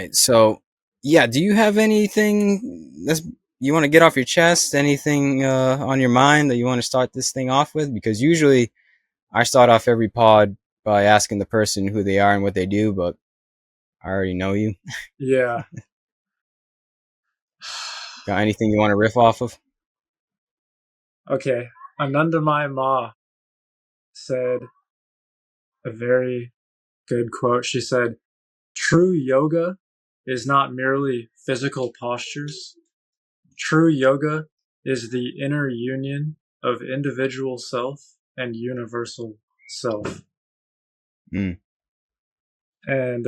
right. So, yeah, do you have anything that's you want to get off your chest? Anything on your mind that you want to start this thing off with? Because usually I start off every pod by asking the person who they are and what they do, but I already know you. Yeah. Got anything you want to riff off of? Okay. Anandamai Ma said a very good quote. She said, "True yoga is not merely physical postures. True yoga is the inner union of individual self and universal self." Mm. And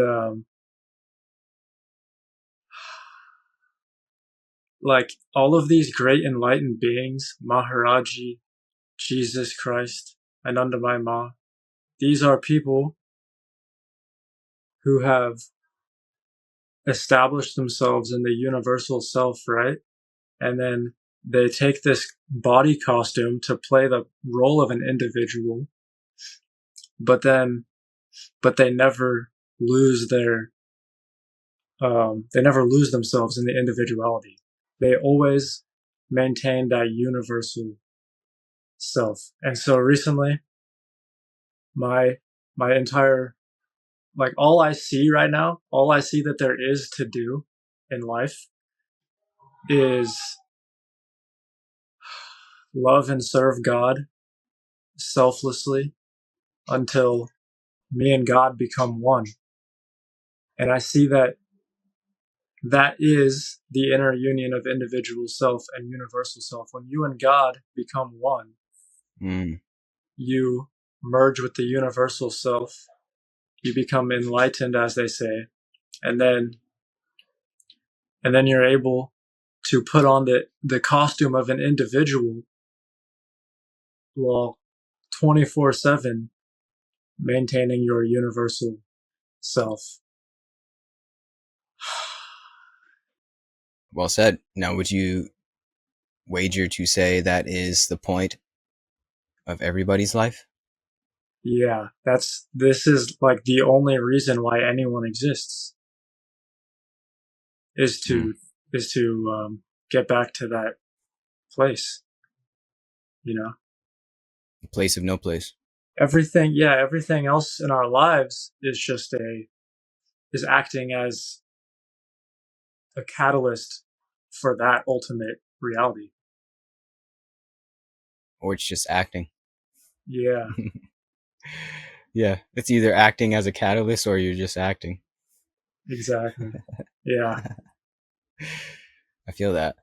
like all of these great enlightened beings, Maharaji, Jesus Christ, Anandamai Ma, these are people who have established themselves in the universal self, right? And then they take this body costume to play the role of an individual, but then, but they never lose themselves in the individuality. They always maintain that universal self. And so recently, my, my entire, like all I see right now, all I see that there is to do in life is love and serve God selflessly until me and God become one. And I see that that is the inner union of individual self and universal self. When you and God become one, Mm. you merge with the universal self. You become enlightened, as they say, and then you're able to put on the costume of an individual while 24/7 maintaining your universal self. Well said. Now, would you wager to say that is the point of everybody's life? Yeah, this is like the only reason why anyone exists is Mm. to get back to that place. You know, A place of no place. everything else in our lives is just a is acting as a catalyst for that ultimate reality. Or it's just acting. Yeah, Yeah, it's either acting as a catalyst or you're just acting. exactly. Yeah. I feel that.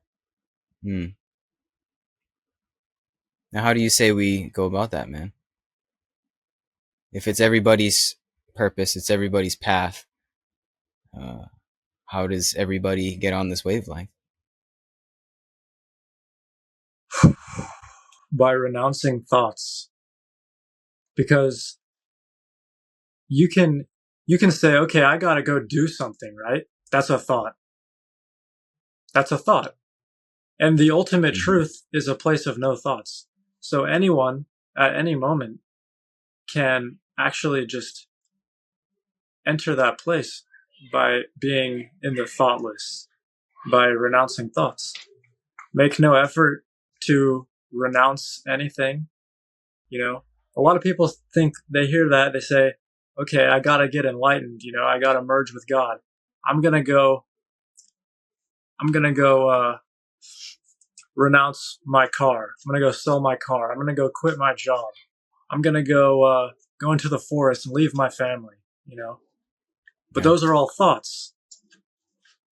Hmm. Now, how do you say we go about that, man? If it's everybody's purpose, it's everybody's path. Uh, how does everybody get on this wavelength? By renouncing thoughts, because you can you can say, okay, I gotta go do something, right? That's a thought. That's a thought. And the ultimate Mm-hmm. truth is a place of no thoughts. So anyone at any moment can actually just enter that place by being in the thoughtless, by renouncing thoughts. Make no effort to renounce anything. You know, a lot of people think they hear that, they say, okay, I gotta get enlightened. I gotta merge with God. I'm gonna go, I'm gonna go, renounce my car. I'm gonna go sell my car. I'm gonna go quit my job. I'm gonna go into the forest and leave my family, But Yeah. those are all thoughts.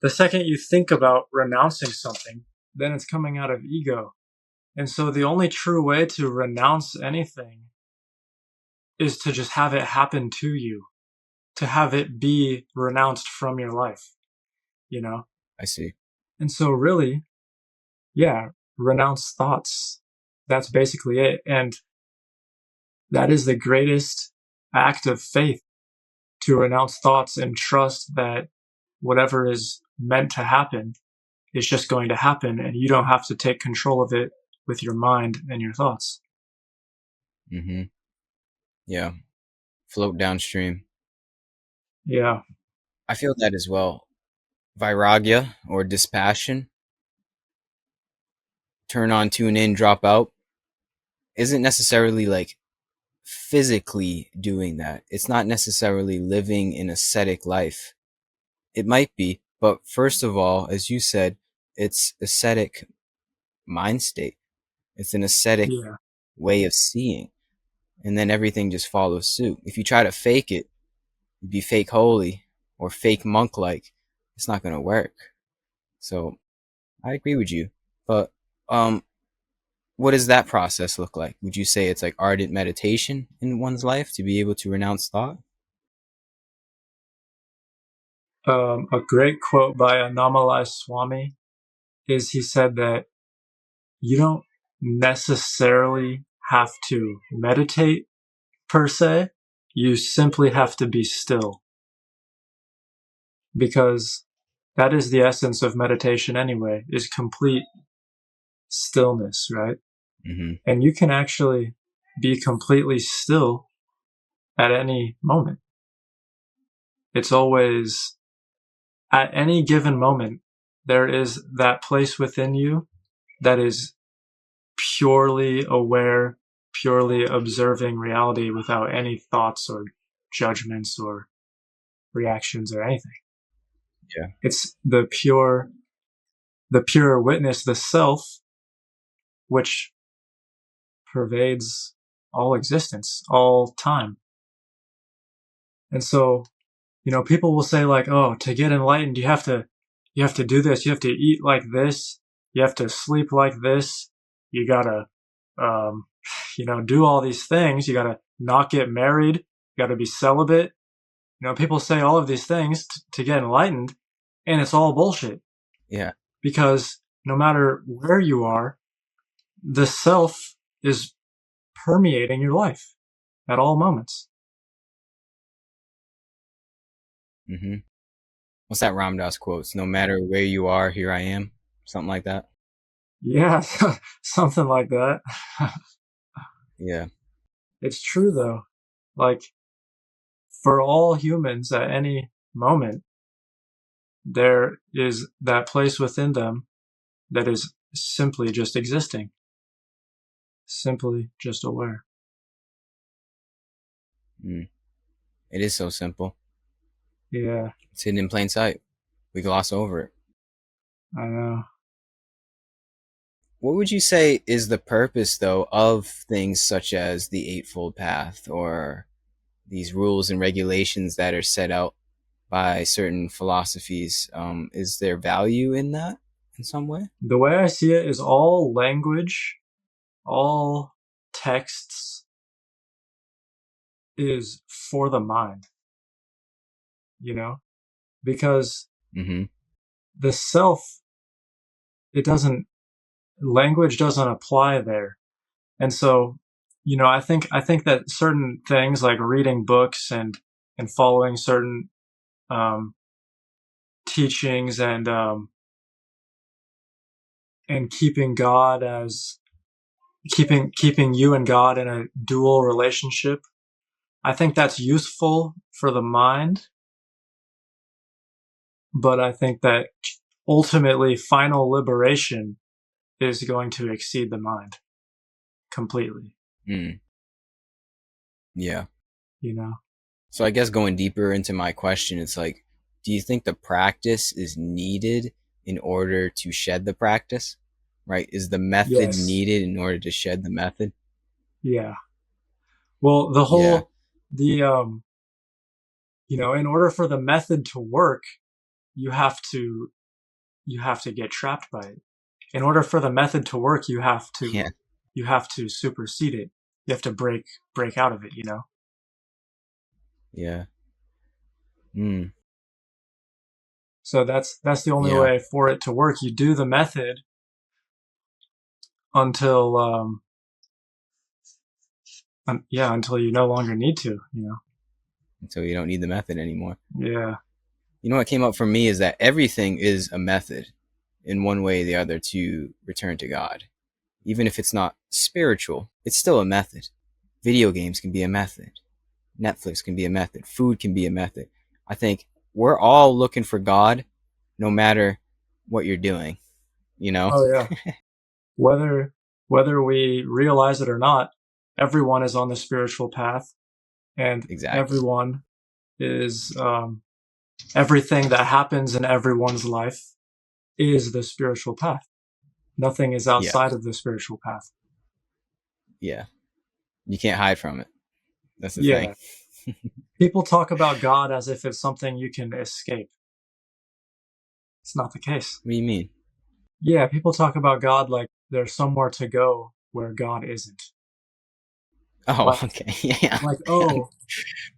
The second you think about renouncing something, then it's coming out of ego. And so the only true way to renounce anything is to just have it happen to you, to have it be renounced from your life, you know? I see. And so really, yeah, renounce thoughts. That's basically it. And that is the greatest act of faith, to renounce thoughts and trust that whatever is meant to happen is just going to happen, and you don't have to take control of it with your mind and your thoughts. Mm-hmm. Yeah. Float downstream. Yeah. I feel that as well. Vairagya or dispassion, turn on, tune in, drop out, isn't necessarily like physically doing that. It's not necessarily living an ascetic life. It might be, but first of all, as you said, it's ascetic mind state. It's an ascetic Yeah. way of seeing. And then everything just follows suit. If you try to fake it, be fake holy or fake monk like, it's not going to work. So I agree with you. But um, what does that process look like? Would you say it's like ardent meditation in one's life to be able to renounce thought? A great quote by Annamalai Swami is he said that you don't necessarily have to meditate per se. You simply have to be still, because that is the essence of meditation anyway, is complete stillness, right? Mm-hmm. And you can actually be completely still at any moment. It's always, at any given moment, there is that place within you that is purely aware, purely observing reality without any thoughts or judgments or reactions or anything. Yeah. It's the pure witness, the self, which pervades all existence, all time. And so, people will say like, "Oh, to get enlightened, you have to do this. You have to eat like this. You have to sleep like this. You gotta, um, do all these things. You gotta not get married. You gotta be celibate." People say all of these things to get enlightened, and it's all bullshit, Yeah. because no matter where you are, the self is permeating your life at all moments. Mm-hmm. What's that Ram Dass quotes? No matter where you are, here I am. Something like that. Yeah, something like that. Yeah. It's true though. Like, for all humans at any moment, there is that place within them that is simply just existing, simply just aware. Mm. It is so simple. Yeah, It's hidden in plain sight. We gloss over it. I know. What would you say is the purpose, though, of things such as the Eightfold Path or these rules and regulations that are set out by certain philosophies? Is there value in that in some way? The way I see it is all language, all texts is for the mind, you know? Because Mm-hmm. the self, it doesn't, language doesn't apply there. And so, I think that certain things like reading books and following certain um, teachings and keeping you and God in a dual relationship. I think that's useful for the mind, but I think that ultimately final liberation is going to exceed the mind completely. Mm. Yeah. You know? So I guess going deeper into my question, it's like, do you think the practice is needed in order to shed the practice? Right? Is the method Yes. needed in order to shed the method? Yeah. Well, Yeah. the in order for the method to work, you have to you have to get trapped by it. In order for the method to work, Yeah. you have to supersede it. You have to break out of it. Yeah. Mm. So that's the only Yeah. way for it to work. You do the method until until you no longer need to. Until you don't need the method anymore. Yeah. You know what came up for me is that everything is a method in one way or the other to return to God. Even if it's not spiritual, it's still a method. Video games can be a method. Netflix can be a method. Food can be a method. I think we're all looking for God no matter what you're doing, you know? Oh yeah. Whether whether we realize it or not, everyone is on the spiritual path, and Exactly. everyone is everything that happens in everyone's life is the spiritual path. Nothing is Yeah. outside of the spiritual path. Yeah. You can't hide from it. That's the thing. Yeah. People talk about God as if it's something you can escape. It's not the case. What do you mean? Yeah, people talk about God like there's somewhere to go where God isn't. Oh, Like okay. Yeah. like Yeah.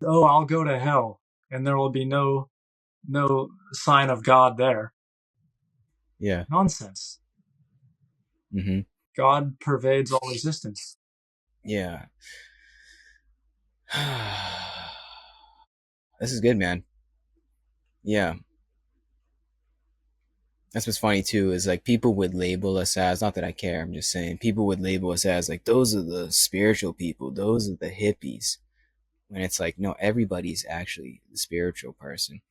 I'll go to hell and there will be no sign of God there. Yeah. Nonsense. Mhm. God pervades all existence. Yeah. This is good, man. Yeah. That's what's funny too, is like people would label us as, not that I care, I'm just saying, people would label us as like, those are the spiritual people, those are the hippies. When it's like, no, everybody's actually the spiritual person.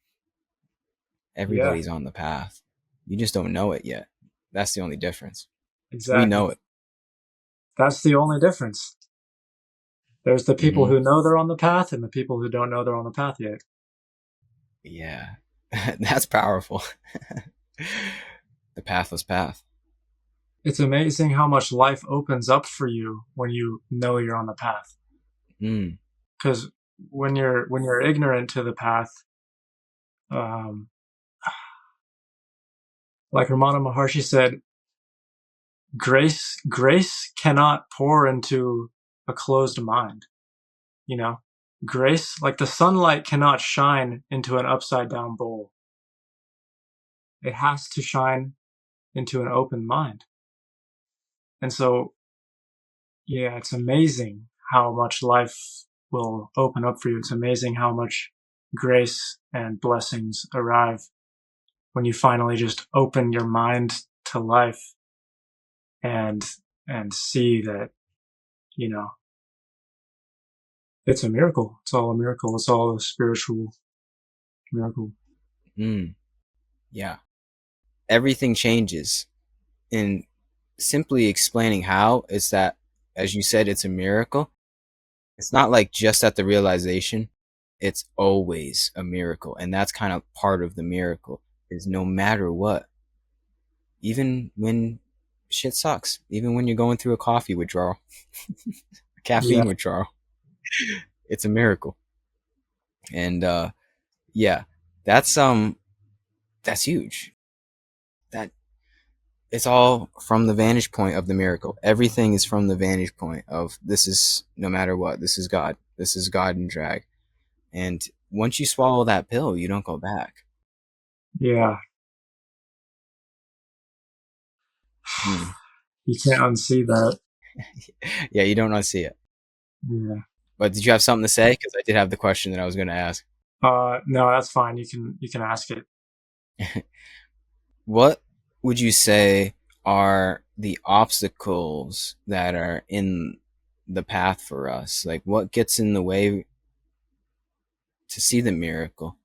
Yeah, Everybody's on the path. You just don't know it yet. That's the only difference. We exactly. know it. That's the only difference. There's the people Hmm. who know they're on the path and the people who don't know they're on the path yet. Yeah. That's powerful. The pathless path. It's amazing how much life opens up for you when you know you're on the path. Mm. Because when you're ignorant to the path, um, like Ramana Maharshi said, grace cannot pour into a closed mind. You know, grace, like the sunlight cannot shine into an upside down bowl. It has to shine into an open mind. And so, yeah, it's amazing how much life will open up for you. It's amazing how much grace and blessings arrive when you finally just open your mind to life and and see that, you know, it's a miracle. It's all a miracle. It's all a spiritual miracle. Mm. Yeah. Everything changes. And simply explaining how is that, as you said, it's a miracle. It's not like just at the realization, it's always a miracle. And that's kind of part of the miracle, is no matter what, even when shit sucks, even when you're going through a coffee withdrawal, a Yeah. caffeine withdrawal, it's a miracle. And yeah, that's that's huge. That it's all from the vantage point of the miracle. Everything is from the vantage point of, this is, no matter what, this is God. This is God in drag. And once you swallow that pill, you don't go back. Yeah. Hmm. You can't unsee that. Yeah, you don't unsee it. Yeah. But did you have something to say? Because I did have the question that I was going to ask. No, that's fine. You can ask it. What would you say are the obstacles that are in the path for us? Like, what gets in the way to see the miracle?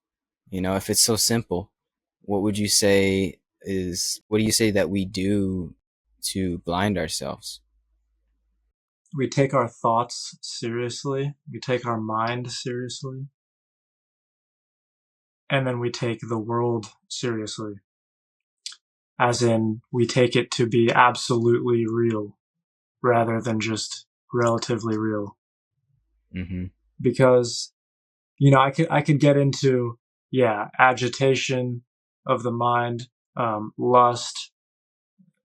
You know, if it's so simple, what would you say what do you say that we do to blind ourselves? We take our thoughts seriously. We take our mind seriously. And then we take the world seriously. As in, we take it to be absolutely real rather than just relatively real. Mm-hmm. Because, I could get into, yeah, agitation of the mind, lust,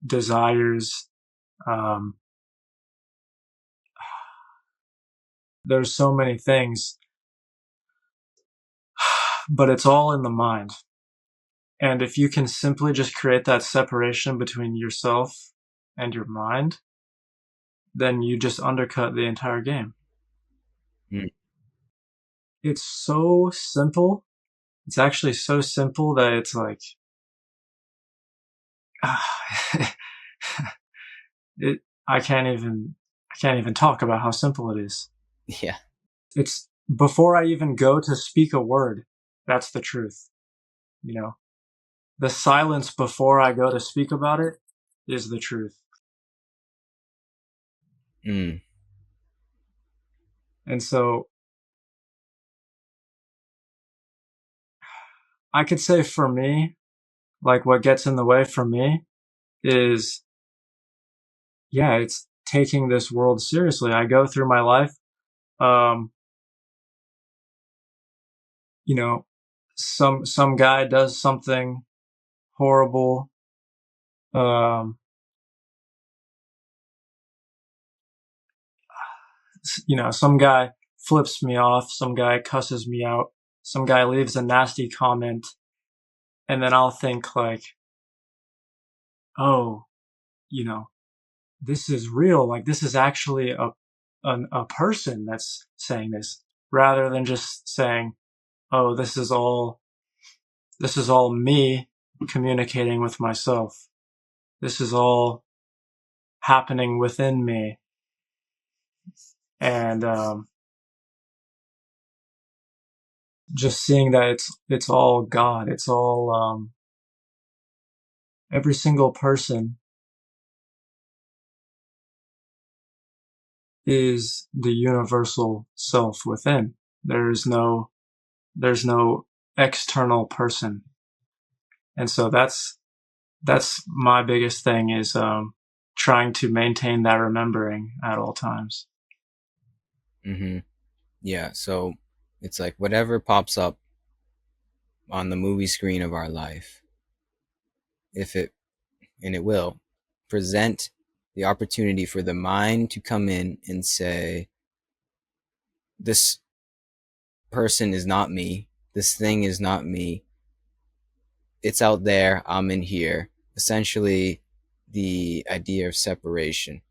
desires. Um, there's so many things, but it's all in the mind. And if you can simply just create that separation between yourself and your mind, then you just undercut the entire game. Mm. It's so simple. It's actually so simple that it's like, it, I can't even talk about how simple it is. Yeah. It's before I even go to speak a word, that's the truth. You know, the silence before I go to speak about it is the truth. Mm. And so I could say for me, like what gets in the way for me is, yeah, it's taking this world seriously. I go through my life, um, you know, some guy does something horrible, um, some guy flips me off, some guy cusses me out, some guy leaves a nasty comment, and then I'll think like, oh, you know, this is real. Like this is actually a person that's saying this, rather than just saying, oh, this is all me communicating with myself. This is all happening within me, and just seeing that it's all God. It's all every single person is the universal self within. There's no external person. And so that's my biggest thing is trying to maintain that remembering at all times. Mm-hmm. Yeah. So it's like whatever pops up on the movie screen of our life, if it, and it will, present the opportunity for the mind to come in and say, this person is not me. This thing is not me. It's out there. I'm in here. Essentially, the idea of separation.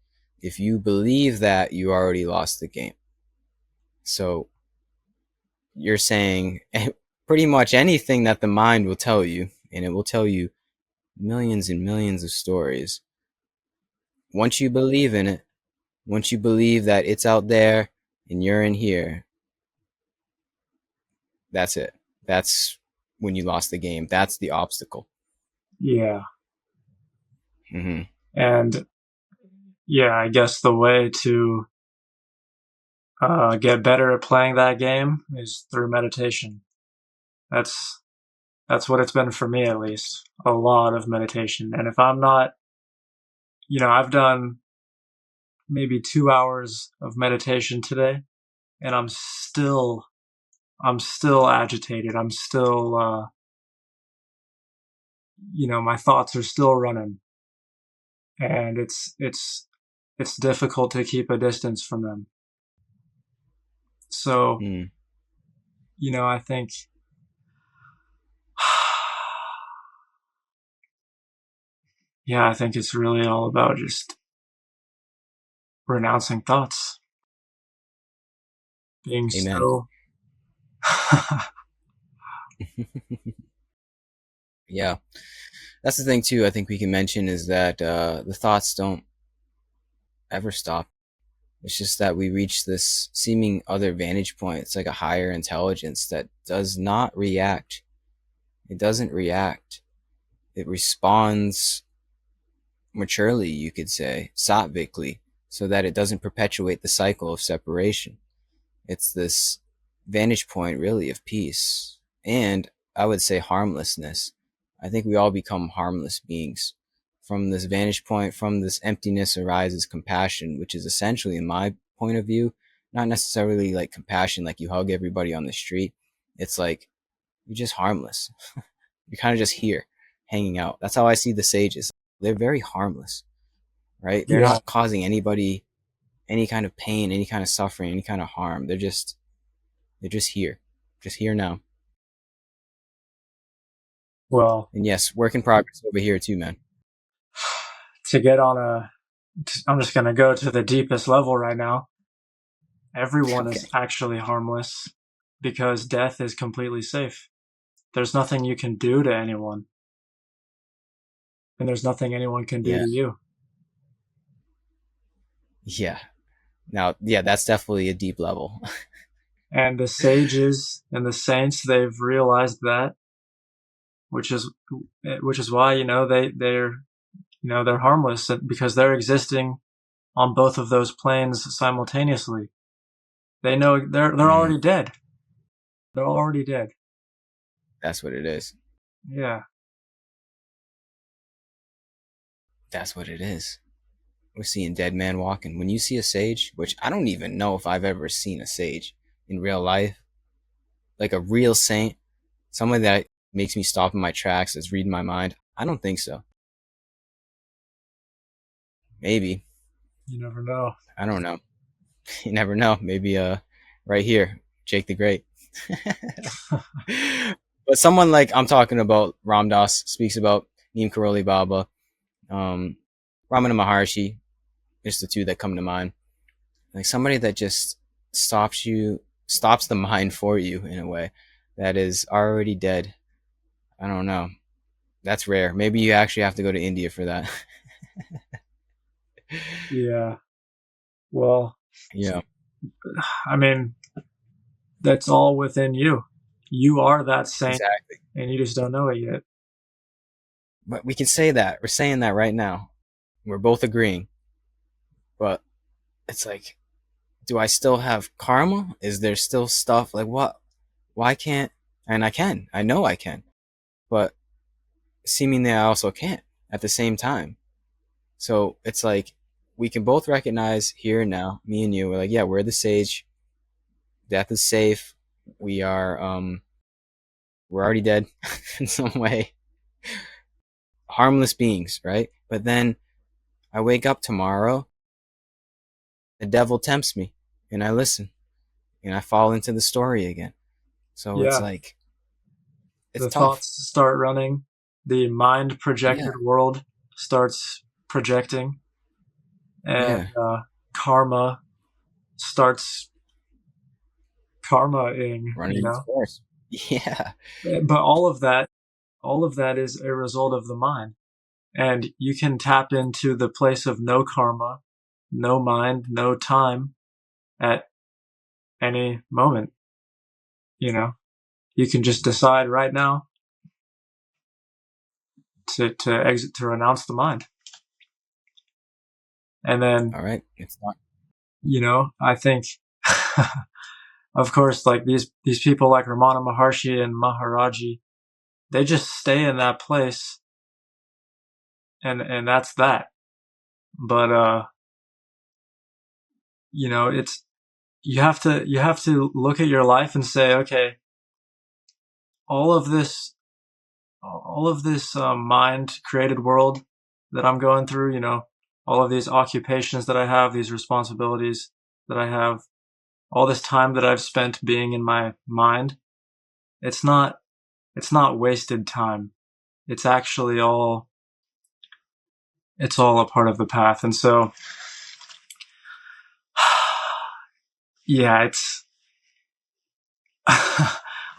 If you believe that, you already lost the game. So you're saying pretty much anything that the mind will tell you, and it will tell you millions and millions of stories. Once you believe in it, once you believe that it's out there and you're in here, that's it. That's when you lost the game. That's the obstacle. Yeah. Mm-hmm. And yeah, I guess the way to get better at playing that game is through meditation. That's that's what it's been for me, at least. A lot of meditation. And if I'm not, I've done maybe 2 hours of meditation today, and I'm still agitated. I'm still, my thoughts are still running, and it's difficult to keep a distance from them. So, Mm. I think, yeah, I think it's really all about just renouncing thoughts, being Amen. so, Yeah. That's the thing too. I think we can mention is that the thoughts don't ever stop. It's just that we reach this seeming other vantage point. It's like a higher intelligence that does not react. It doesn't react. It responds maturely, you could say, sattvically, so that it doesn't perpetuate the cycle of separation. It's this vantage point, really, of peace. And I would say harmlessness. I think we all become harmless beings. From this vantage point, from this emptiness arises compassion, which is essentially, in my point of view, not necessarily like compassion, like you hug everybody on the street. It's like you're just harmless. You're kind of just here, hanging out. That's how I see the sages. They're very harmless, right? They're yeah, not causing anybody any kind of pain, any kind of suffering, any kind of harm. They're just here now. well, And yes, work in progress over here too, man. to get on I'm just going to go to the deepest level right now. Everyone is Okay. actually harmless because death is completely safe. There's nothing you can do to anyone, and there's nothing anyone can do Yeah. to you. Yeah. Now, yeah, that's definitely a deep level. And the sages and the saints, they've realized that. which is which is why they're harmless because they're existing on both of those planes simultaneously. They know they're Mm, already dead. They're already dead. that's what it is. Yeah, That's what it is. We're seeing dead man walking. When you see a sage, which I don't even know if I've ever seen a sage in real life, like a real saint, someone that makes me stop in my tracks, is reading my mind. I don't think so. Maybe. you never know. I don't know. You never know. Maybe right here, Jake the Great. But someone like I'm talking about Ram Dass speaks about Neem Karoli Baba, um, Ramana Maharshi, just the two that come to mind. Like somebody that just stops the mind for you in a way that is already dead. I don't know. That's rare. Maybe you actually have to go to India for that. Yeah. Well, Yeah, I mean, that's all within you. You are that saint, exactly. and you just don't know it yet. But we can say that. We're saying that right now. We're both agreeing. But it's like, do I still have karma? Is there still stuff like what? Why can't? And I can. I know I can. But seemingly I also can't at the same time. So it's like we can both recognize here and now, me and you, we're like, yeah, we're the sage. Death is safe. We are we're already dead in some way. Harmless beings, right? But then I wake up tomorrow, the devil tempts me, and I listen, and I fall into the story again. So it's Yeah. like it's The tough. thoughts start running. The mind projected Yeah, world starts projecting, and yeah. karma starts karma-ing, Running its course. Yeah, But all of that is a result of the mind. And you can tap into the place of no karma, no mind, no time at any moment. You know, you can just decide right now to exit, to renounce the mind. And then, all right. It's not. I think, of course, like these people like Ramana Maharshi and Maharaji, they just stay in that place and that's that. But, it's, you have to look at your life and say, okay, all of this mind created world that I'm going through, all of these occupations that I have, these responsibilities that I have, all this time that I've spent being in my mind, it's not wasted time. It's actually all a part of the path. And so yeah, it's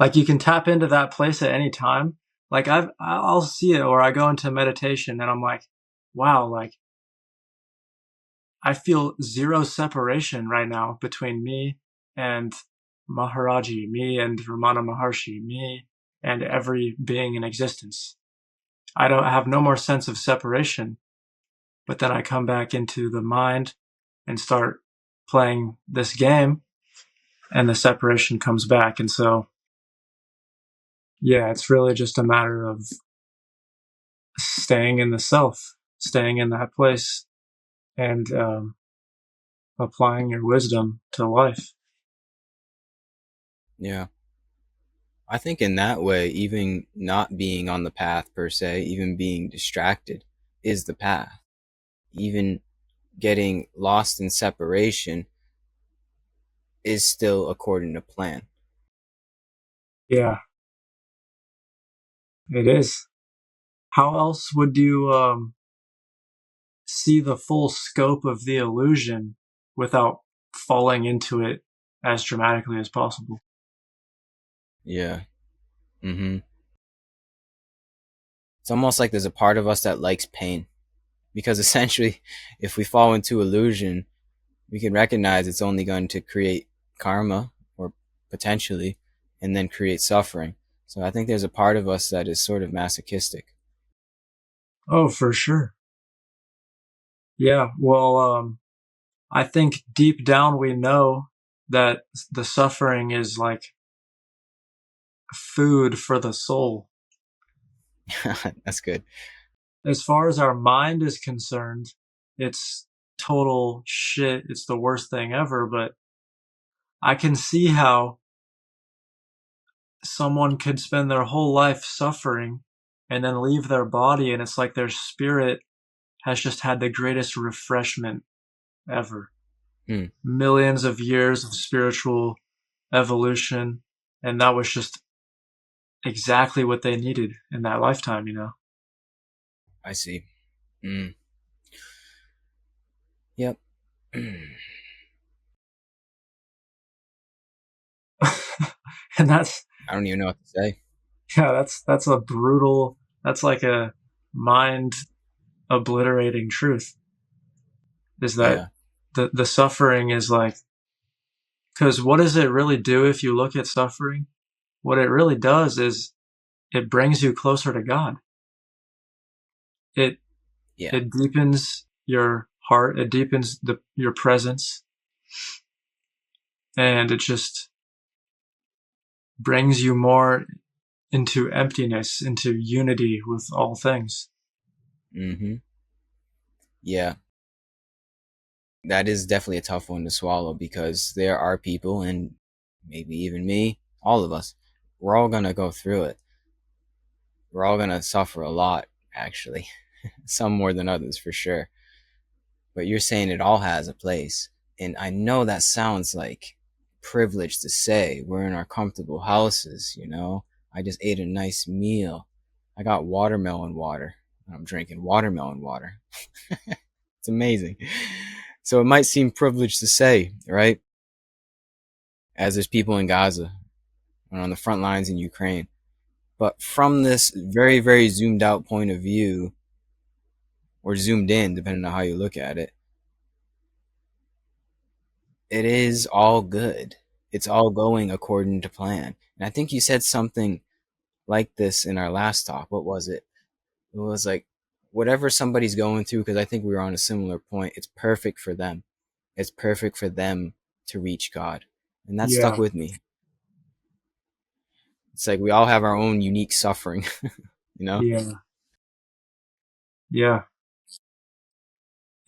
like you can tap into that place at any time. Like I'll see it, or I go into meditation and I'm like, wow, like I feel zero separation right now between me and Maharaji, me and Ramana Maharshi, me and every being in existence. I don't have no more sense of separation, but then I come back into the mind and start playing this game and the separation comes back. And so, yeah, it's really just a matter of staying in the self, staying in that place and applying your wisdom to life. Yeah. I think in that way, even not being on the path per se, even being distracted is the path. Even getting lost in separation is still according to plan. Yeah, it is. How else would you see the full scope of the illusion without falling into it as dramatically as possible? Yeah. Mm-hmm. It's almost like there's a part of us that likes pain because essentially, if we fall into illusion, we can recognize it's only going to create karma or potentially, and then create suffering. So I think there's a part of us that is sort of masochistic. Oh, for sure. Yeah. Well, I think deep down we know that the suffering is like food for the soul. That's good. As far as our mind is concerned, it's total shit. It's the worst thing ever, but I can see how someone could spend their whole life suffering and then leave their body, and it's like their spirit has just had the greatest refreshment ever. Hmm. Millions of years of spiritual evolution, and that was just exactly what they needed in that lifetime, you know? I see. Mm. Yep. And that's, I don't even know what to say. yeah, that's a brutal, that's like a mind obliterating truth, is that Yeah. the suffering is like, because what does it really do if you look at suffering? What it really does is it brings you closer to God. It Yeah. it deepens your heart, it deepens your presence, and it just brings you more into emptiness, into unity with all things. Mm-hmm. Yeah. That is definitely a tough one to swallow because there are people, and maybe even me, all of us, we're all gonna go through it. We're all gonna suffer a lot, actually. Some more than others, for sure. But you're saying it all has a place. And I know that sounds like privilege to say. We're in our comfortable houses, you know? I just ate a nice meal. I got watermelon water. I'm drinking watermelon water. It's amazing. So it might seem privileged to say, right? As there's people in Gaza and on the front lines in Ukraine. But from this very, very zoomed out point of view, or zoomed in, depending on how you look at it, it is all good. It's all going according to plan. And I think you said something like this in our last talk. What was it? It was like, whatever somebody's going through, because I think we were on a similar point, it's perfect for them. It's perfect for them to reach God. And that stuck Yeah, with me. It's like we all have our own unique suffering, you know? yeah, yeah.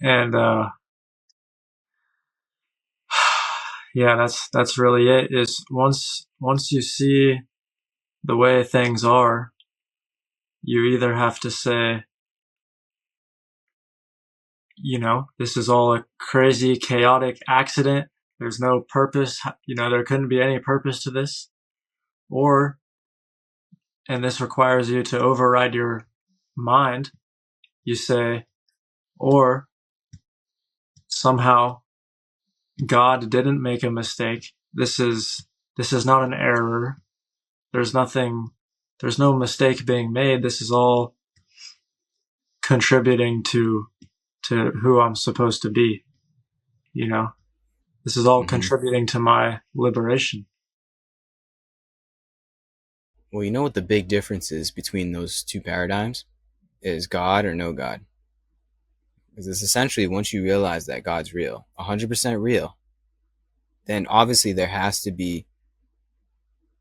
And yeah, that's really it. Is once you see the way things are, you either have to say, you know, this is all a crazy, chaotic accident. There's no purpose. You know, there couldn't be any purpose to this. Or, and this requires you to override your mind, you say, or somehow God didn't make a mistake. This is not an error. There's nothing, there's no mistake being made. This is all contributing to who I'm supposed to be, you know? This is all Hmm. contributing to my liberation. Well, you know what the big difference is between those two paradigms? Is God or no God? Because it's essentially once you realize that God's real, 100% real, then obviously there has to be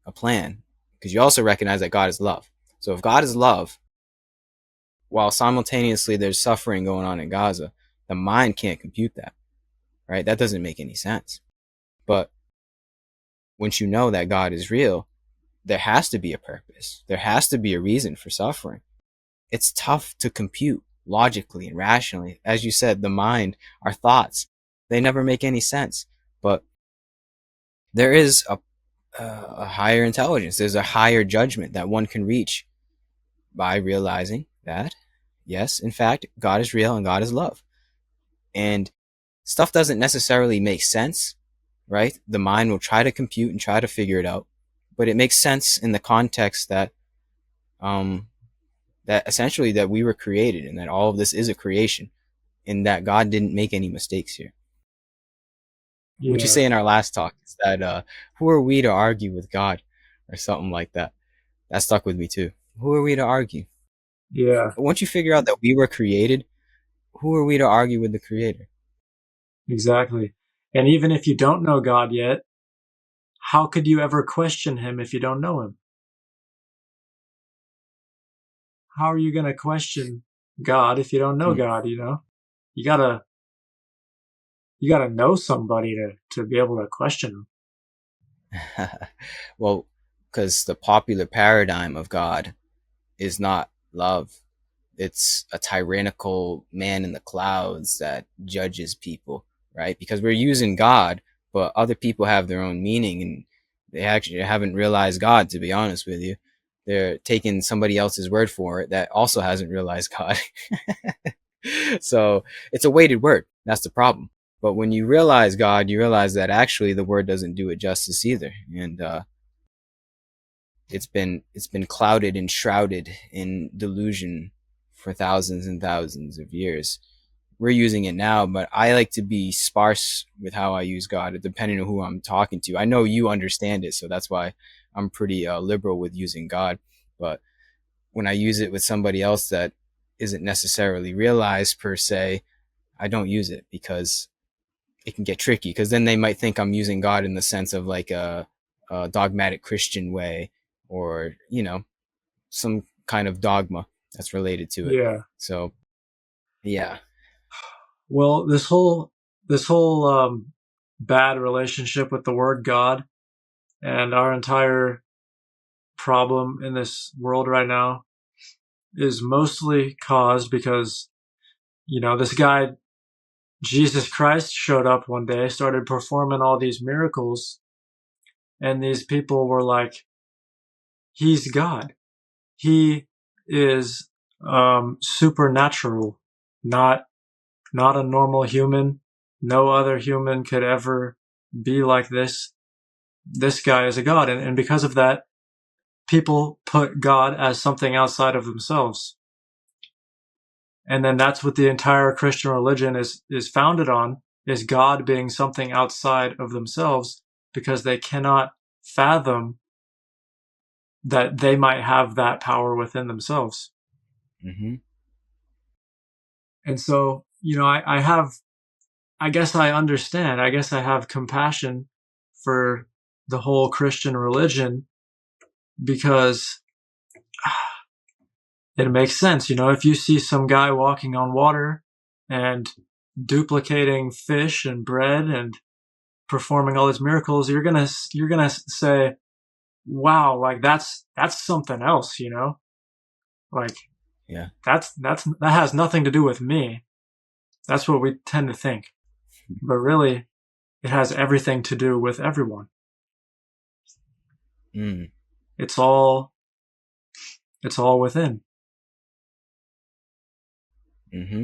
a plan. Because you also recognize that God is love. So if God is love, while simultaneously there's suffering going on in Gaza, the mind can't compute that, right? That doesn't make any sense. But once you know that God is real, there has to be a purpose. There has to be a reason for suffering. It's tough to compute logically and rationally. As you said, the mind, our thoughts, they never make any sense. But there is a higher intelligence. There's a higher judgment that one can reach by realizing that, yes, in fact, God is real and God is love. And stuff doesn't necessarily make sense, right? The mind will try to compute and try to figure it out, but it makes sense in the context that um, that essentially that we were created and that all of this is a creation and that God didn't make any mistakes here. What you Yeah. say in our last talk is that who are we to argue with God or something like that. That stuck with me too. Who are we to argue? Yeah, Once you figure out that we were created, who are we to argue with the creator? exactly. And even if you don't know God yet, how could you ever question him if you don't know him? How are you going to question God if you don't know Hmm. God, you know? You got to you got to know somebody to be able to question him. Well, because the popular paradigm of God is not love. It's a tyrannical man in the clouds that judges people, right? Because we're using God, but other people have their own meaning and they actually haven't realized God, to be honest with you. They're taking somebody else's word for it that also hasn't realized God. So it's a weighted word. That's the problem. But when you realize God, you realize that actually the word doesn't do it justice either. And it's been clouded and shrouded in delusion for thousands and thousands of years. We're using it now, but I like to be sparse with how I use God, depending on who I'm talking to. I know you understand it, so that's why I'm pretty liberal with using God. But when I use it with somebody else that isn't necessarily realized per se, I don't use it because it can get tricky. Because then they might think I'm using God in the sense of like a dogmatic Christian way, or some kind of dogma that's related to it. Yeah. So yeah. Well, this whole bad relationship with the word God and our entire problem in this world right now is mostly caused because, this guy, Jesus Christ, showed up one day, started performing all these miracles, and these people were like, he's God. He is supernatural, not not a normal human. No other human could ever be like this. This guy is a god. And because of that, people put God as something outside of themselves. And then that's what the entire Christian religion is founded on, is God being something outside of themselves, because they cannot fathom that they might have that power within themselves. Mm-hmm. And so, I guess I understand. I guess I have compassion for the whole Christian religion, because it makes sense. If you see some guy walking on water and duplicating fish and bread and performing all these miracles, you're gonna say, "Wow, like that's something else," Like Yeah. that has nothing to do with me. That's what we tend to think. But really, it has everything to do with everyone. Mm. It's all it's all within. Mm-hmm.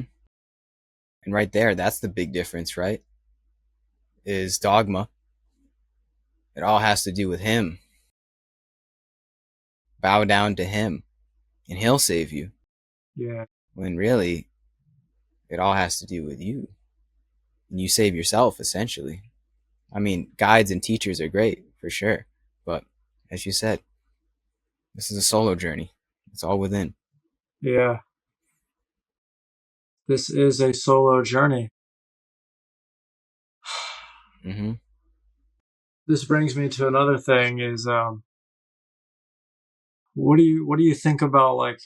And right there, that's the big difference, right? Is dogma. It all has to do with him. Bow down to him and he'll save you. Yeah. When really it all has to do with you. And you save yourself essentially. I mean, guides and teachers are great for sure. But as you said, this is a solo journey. It's all within. Yeah. This is a solo journey. Mm-hmm. This brings me to another thing, is what do you think about like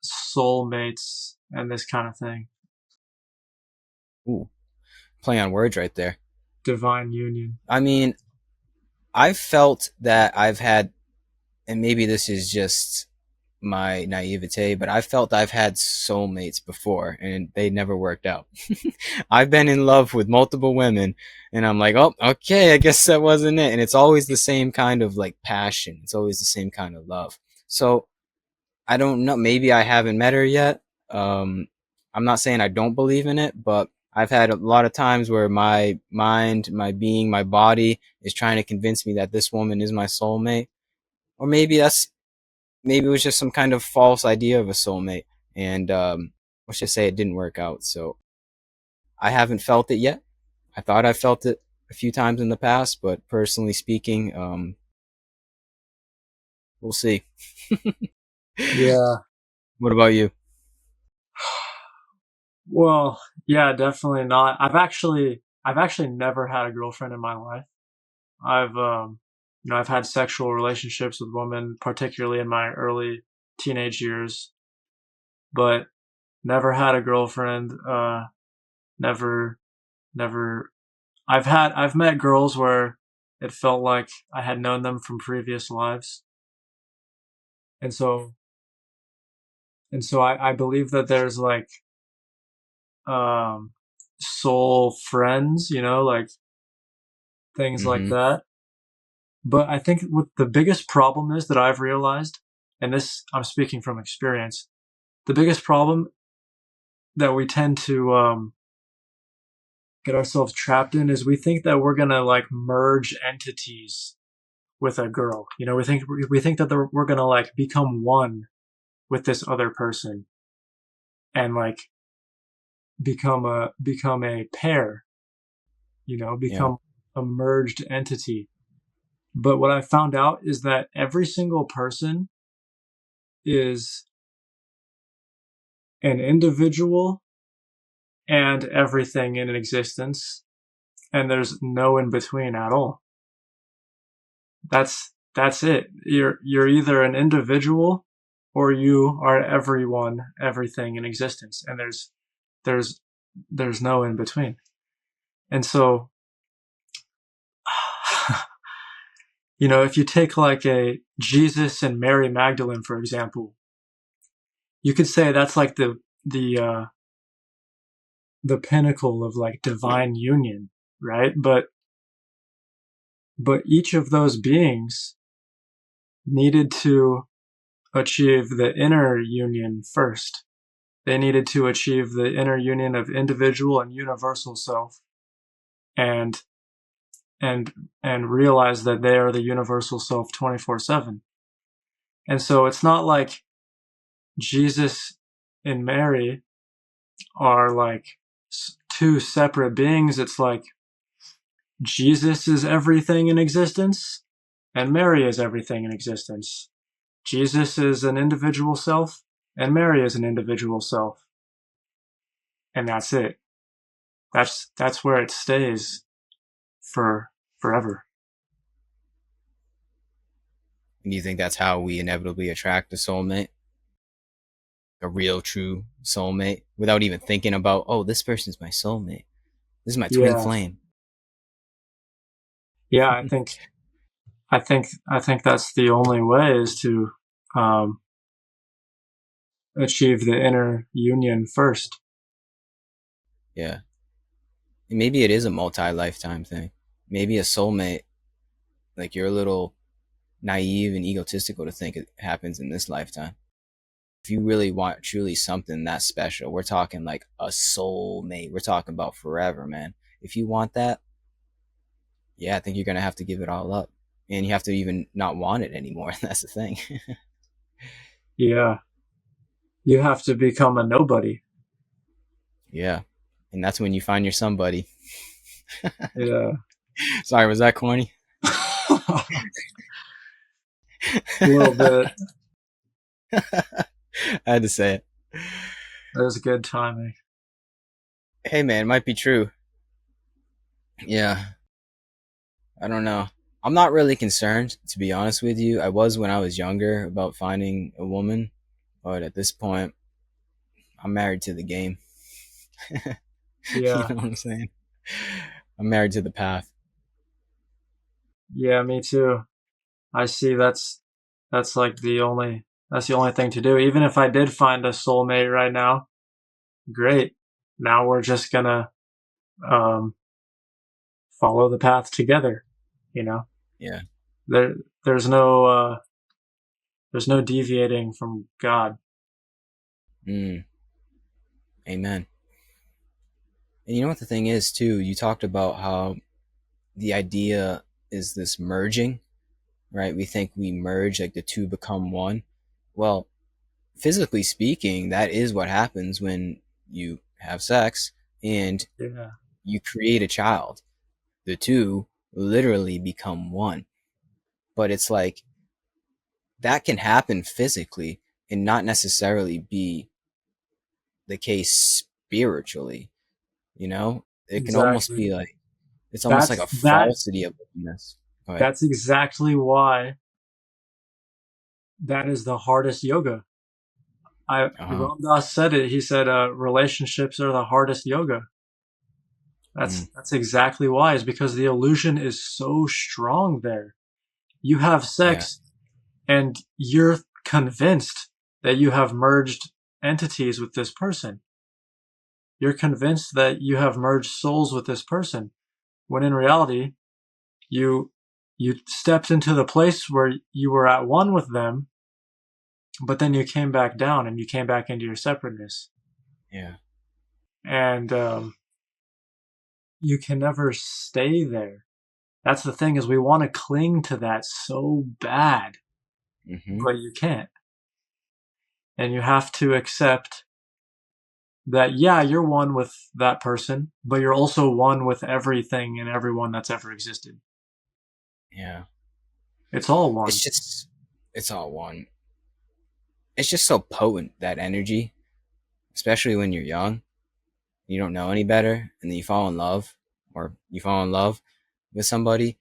soulmates and this kind of thing? Ooh, play on words right there. Divine union. I mean, I've felt that I've had, and maybe this is just my naivete, but I felt I've had soulmates before and they never worked out. I've been in love with multiple women and I'm like, oh, okay, I guess that wasn't it. And it's always the same kind of like passion. It's always the same kind of love. So I don't know. Maybe I haven't met her yet. Um, I'm not saying I don't believe in it, but I've had a lot of times where my mind, my being, my body is trying to convince me that this woman is my soulmate. Or maybe it was just some kind of false idea of a soulmate. And let's just say it didn't work out. So I haven't felt it yet. I thought I felt it a few times in the past, but personally speaking, We'll see. Yeah. What about you? Well, yeah, definitely not. I've actually never had a girlfriend in my life. I've I've had sexual relationships with women, particularly in my early teenage years, but never had a girlfriend. Never, never. I've met girls where it felt like I had known them from previous lives, and so I believe that there's like um soul friends, like things like Mm-hmm. that. But I think what the biggest problem is that I've realized, and this I'm speaking from experience, the biggest problem that we tend to get ourselves trapped in is we think that we're gonna like merge entities with a girl. We think that we're gonna like become one with this other person and like become a pair. Yeah. Become a merged entity. But what I found out is that every single person is an individual and everything in existence, and there's no in between at all. That's it. You're either an individual or you are everyone, everything in existence, and there's there's no in between. And so, if you take like a Jesus and Mary Magdalene, for example, you could say that's like the pinnacle of like divine union, right? But each of those beings needed to achieve the inner union first. They needed to achieve the inner union of individual and universal self, and and and realize that they are the universal self 24/7. And so it's not like Jesus and Mary are like two separate beings. It's like Jesus is everything in existence and Mary is everything in existence. Jesus is an individual self and Mary is an individual self. And that's it. That's where it stays for forever. And do you think that's how we inevitably attract a soulmate, a real, true soulmate, without even thinking about, oh, this person's my soulmate. This is my twin Yeah. flame. Yeah, I think that's the only way is to um, achieve the inner union first. Yeah. And maybe it is a multi-lifetime thing. Maybe a soulmate, like you're a little naive and egotistical to think it happens in this lifetime. If you really want truly something that special, we're talking like a soulmate. We're talking about forever, man. If you want that, yeah, I think you're gonna have to give it all up, and you have to even not want it anymore. That's the thing. Yeah, you have to become a nobody. Yeah, and that's when you find your somebody. Yeah, Sorry, was that corny? a little bit. I had to say it. That was good timing. Hey, man, it might be true. Yeah, I don't know. I'm not really concerned, to be honest with you. I was when I was younger about finding a woman, but at this point, I'm married to the game. You Yeah, know what I'm saying? I'm married to the path. yeah, me too. I see. That's like the only thing to do. Even if I did find a soulmate right now, great. Now we're just gonna um, follow the path together. You know, Yeah. there there's no deviating from God. Mm, amen. And you know what the thing is, too? You talked about how the idea is this merging, right? We think we merge, like the two become one. Well, physically speaking, that is what happens when you have sex and Yeah, you create a child. The two literally become one. But it's like that can happen physically and not necessarily be the case spiritually. You know, it can almost Exactly. be like it's almost like That's a that. falsity of oneness. Go ahead. That's exactly why that is the hardest yoga. I Uh huh. Ram Dass said it. He said, "Relationships are the hardest yoga." Mm, That's exactly why. Is because the illusion is so strong there. You have yeah. sex, and you're convinced that you have merged entities with this person. You're convinced that you have merged souls with this person, when in reality, you you stepped into the place where you were at one with them, but then you came back down and you came back into your separateness. Yeah. And you can never stay there. That's the thing, is we want to cling to that so bad, Mm-hmm. but you can't. And you have to accept that, yeah, you're one with that person, but you're also one with everything and everyone that's ever existed. Yeah. It's all one. It's all one. It's just so potent, that energy, especially when you're young. You don't know any better, and then you fall in love, or you fall in love with somebody.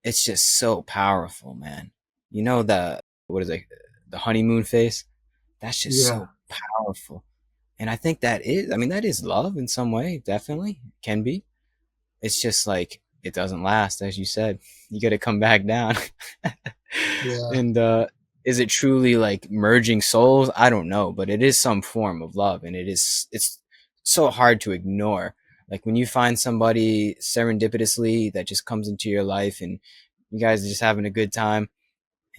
It's just so powerful, man. You know the what is it? The honeymoon phase. That's just Yeah. so powerful. And I think that is, I mean, that is love in some way, definitely can be. It's just like it doesn't last, as you said. You got to come back down. Yeah. And is it truly like merging souls? I don't know, but it is some form of love, and it's so hard to ignore. Like when you find somebody serendipitously that just comes into your life, and you guys are just having a good time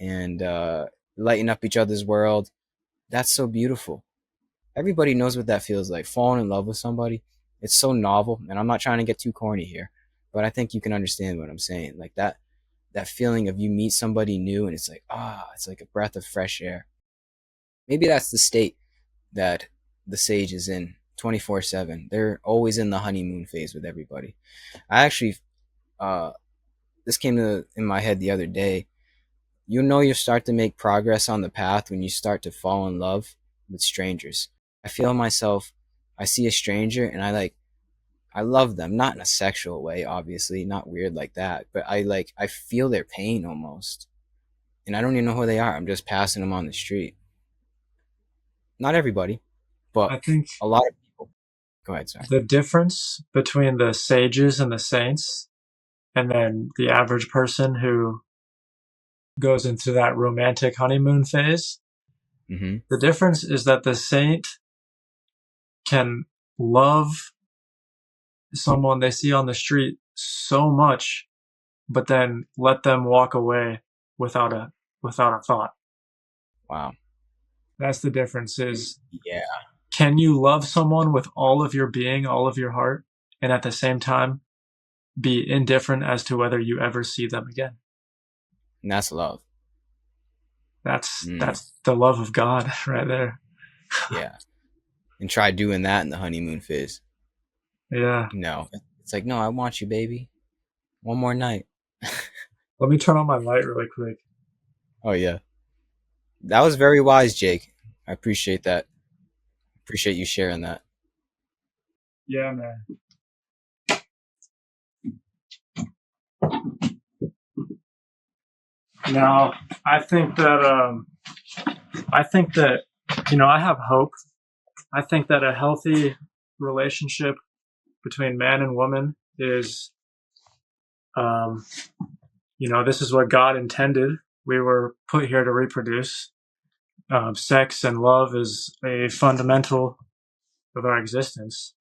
and lighting up each other's world. That's so beautiful. Everybody knows what that feels like, falling in love with somebody. It's so novel, and I'm not trying to get too corny here, but I think you can understand what I'm saying. Like that feeling of you meet somebody new and it's like, it's like a breath of fresh air. Maybe that's the state that the sage is in 24/7. They're always in the honeymoon phase with everybody. I actually uh this came to in my head the other day. You know, you start to make progress on the path when you start to fall in love with strangers. I feel myself, I see a stranger and I love them, not in a sexual way, obviously, not weird like that, but I feel their pain almost. And I don't even know who they are. I'm just passing them on the street. Not everybody, but I think a lot of people. Go ahead, sorry. the difference between the sages and the saints, and then the average person who goes into that romantic honeymoon phase, Mm-hmm. the difference is that the saint can love someone they see on the street so much, but then let them walk away without a thought. Wow. That's the difference. Is, Yeah. can you love someone with all of your being, all of your heart, and at the same time be indifferent as to whether you ever see them again? And that's love. Mm, That's the love of God right there. yeah. And try doing that in the honeymoon phase. Yeah. No. It's like, no, I want you, baby. One more night. Let me turn on my light really quick. Oh, yeah. That was very wise, Jake. I appreciate that. Appreciate you sharing that. Yeah, man. Now, I think that I think that I have hope. I think that a healthy relationship between man and woman is, um, this is what God intended. We were put here to reproduce. Sex and love is a fundamental of our existence.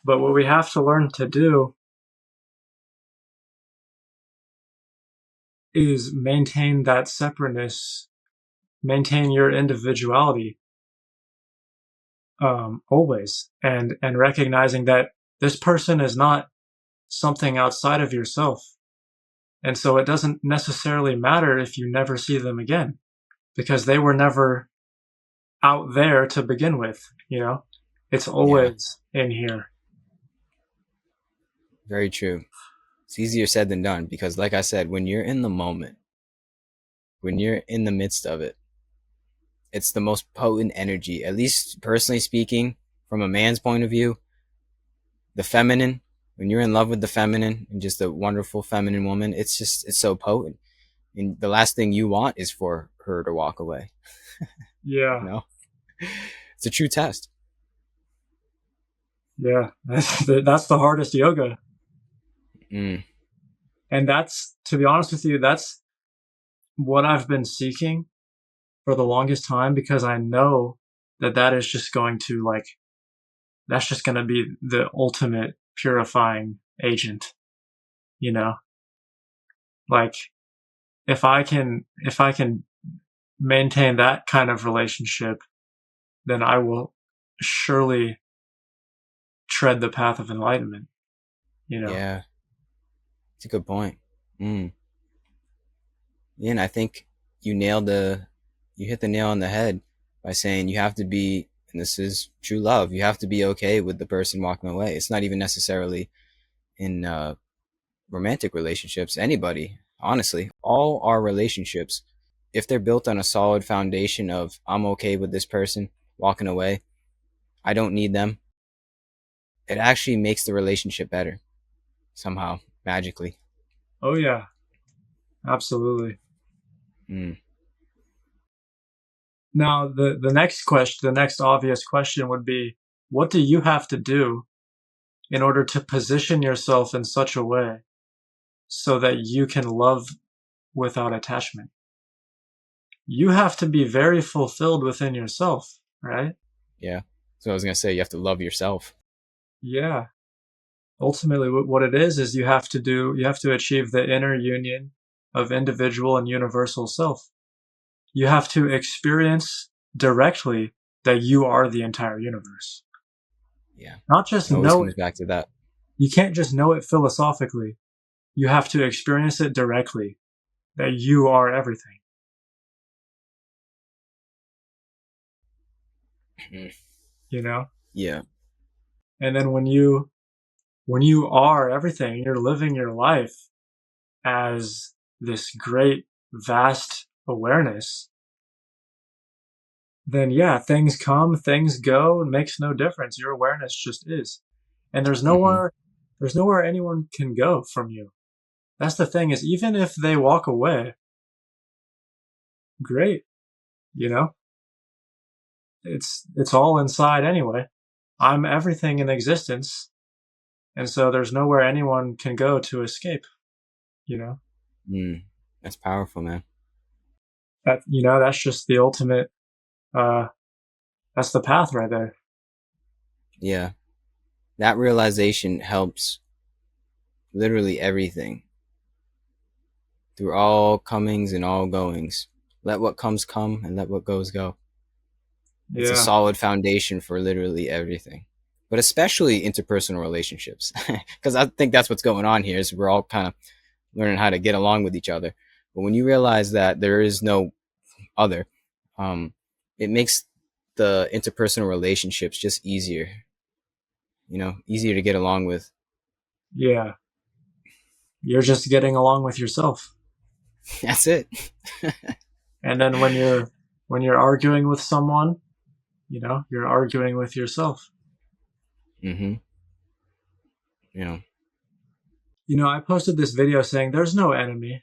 But what we have to learn to do is maintain that separateness, maintain your individuality, always, and recognizing that this person is not something outside of yourself. And so it doesn't necessarily matter if you never see them again, because they were never out there to begin with. It's Yeah. always in here. Very true. It's easier said than done because, like I said, when you're in the moment, when you're in the midst of it, it's the most potent energy, at least personally speaking, from a man's point of view. The feminine, when you're in love with the feminine and just a wonderful feminine woman, it's so potent. And the last thing you want is for her to walk away. You Yeah. know, it's a true test. Yeah. That's the hardest yoga. Mm. And that's, to be honest with you, that's what I've been seeking for the longest time, because I know that that is just going to like, that's just going to be the ultimate purifying agent, you know? Like if I can maintain that kind of relationship, then I will surely tread the path of enlightenment, you know? Yeah, it's a good point. Mm. Yeah, and I think you nailed the, you hit the nail on the head by saying you have to be, and this is true love, you have to be okay with the person walking away. It's not even necessarily in romantic relationships, anybody, honestly. All our relationships, if they're built on a solid foundation of I'm okay with this person walking away, I don't need them, it actually makes the relationship better somehow, magically. Oh yeah, absolutely. Mm. Now the next question, the next obvious question would be, what do you have to do in order to position yourself in such a way so that you can love without attachment? You have to be very fulfilled within yourself, right? Yeah. So I was going to say, you have to love yourself. Yeah. Ultimately, what it is you have to achieve the inner union of individual and universal self. You have to experience directly that you are the entire universe. Yeah. Not just It always know comes it. back to that. You can't just know it philosophically. You have to experience it directly that you are everything, Mm. you know? Yeah. And then when you are everything, you're living your life as this great vast awareness, then yeah, things come, things go, it makes no difference. Your awareness just is. And Mm-hmm. there's nowhere anyone can go from you. That's the thing, is even if they walk away, great, you know? It's all inside anyway. I'm everything in existence, and so there's nowhere anyone can go to escape, you know? Mm. That's powerful, man. That, you know, that's just the ultimate uh that's the path right there. Yeah. That realization helps literally everything through all comings and all goings. Let what comes come and let what goes go. It's a Yeah. solid foundation for literally everything, but especially interpersonal relationships. Because I think that's what's going on here is we're all kind of learning how to get along with each other. But when you realize that there is no other, um, it makes the interpersonal relationships just easier, easier to get along with. Yeah. You're just getting along with yourself. That's it. And then when you're arguing with someone, you know, you're arguing with yourself. Mm-hmm. You know. You know, I posted this video saying there's no enemy.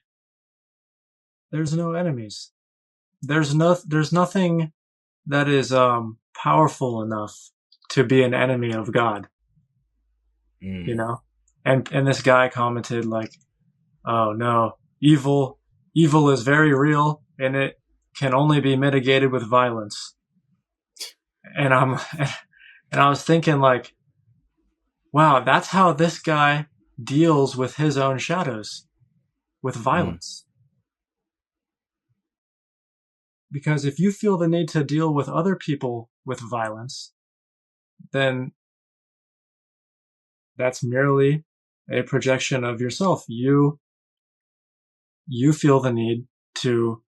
There's no enemies. There's nothing that is powerful enough to be an enemy of God, you Mm. know? And this guy commented like, "Oh no, evil is very real and it can only be mitigated with violence." And I'm and I was thinking like, wow, that's how this guy deals with his own shadows, with Mm. violence. Because if you feel the need to deal with other people with violence, then that's merely a projection of yourself. You feel the need to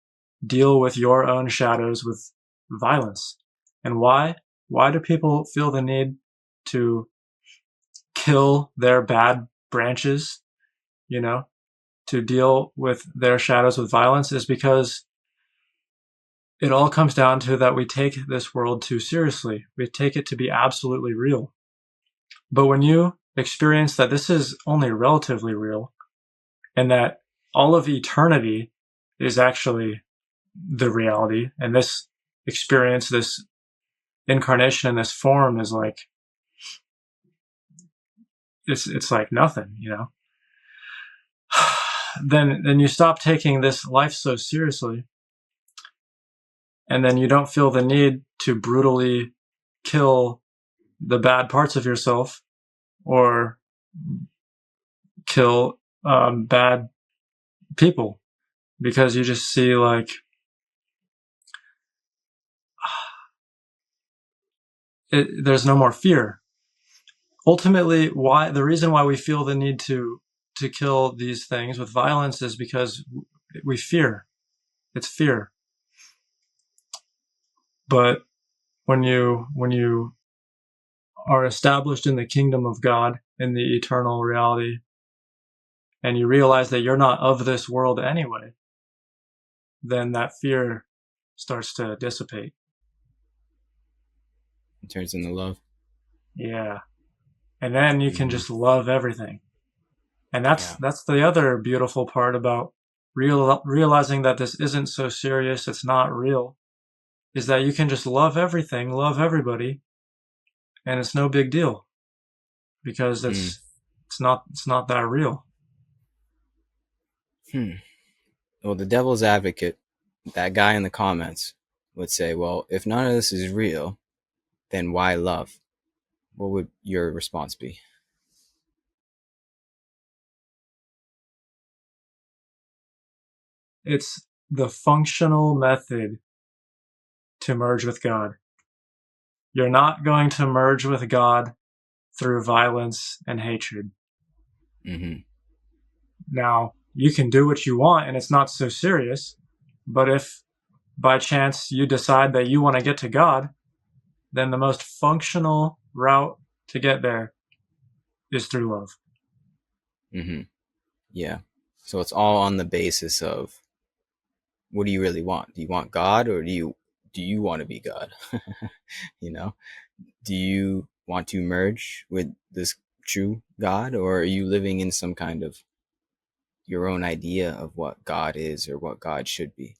deal with your own shadows with violence. And why? Why do people feel the need to kill their bad branches, you know, to deal with their shadows with violence? Is because it all comes down to that we take this world too seriously. We take it to be absolutely real. But when you experience that this is only relatively real and that all of eternity is actually the reality, and this experience, this incarnation in this form is like, it's like nothing, you know? Then you stop taking this life so seriously, and then you don't feel the need to brutally kill the bad parts of yourself or kill bad people, because you just see like there's no more fear. Ultimately, why the reason why we feel the need to kill these things with violence is because we fear. It's fear. But when you are established in the kingdom of God, in the eternal reality, and you realize that you're not of this world anyway, then that fear starts to dissipate. It turns into love. Yeah. And then you can Mm-hmm. just love everything. And Yeah. that's the other beautiful part about realizing that this isn't so serious, it's not real, is that you can just love everything, love everybody, and it's no big deal because Mm. it's not that real. Hmm. Well, the devil's advocate, that guy in the comments, would say, well, if none of this is real, then why love? What would your response be? It's the functional method to merge with God. You're not going to merge with God through violence and hatred. Mm-hmm. Now, you can do what you want and it's not so serious, but if by chance you decide that you want to get to God, then the most functional route to get there is through love. Mm-hmm. Yeah. So it's all on the basis of, what do you really want? Do you want God, or do you want to be God? you know, do you want to merge with this true God, or are you living in some kind of your own idea of what God is or what God should be?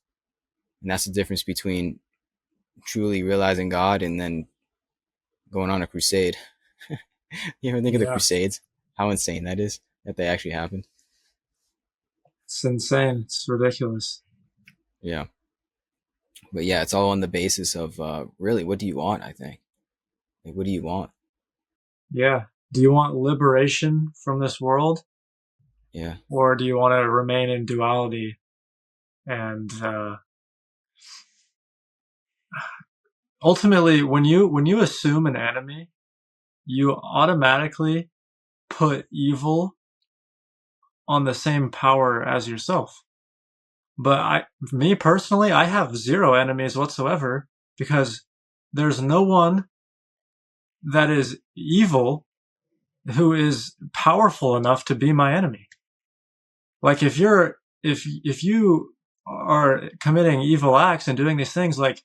And that's the difference between truly realizing God and then going on a crusade. You ever think of the Yeah, crusades? How insane that is, that they actually happened. it's insane. It's ridiculous. Yeah. But yeah, it's all on the basis of, really, what do you want? I think. Like, what do you want? Yeah. Do you want liberation from this world, Yeah. or do you want to remain in duality? And ultimately, when you assume an enemy, you automatically put evil on the same power as yourself. But me personally, I have zero enemies whatsoever because there's no one that is evil who is powerful enough to be my enemy. Like if you are committing evil acts and doing these things, like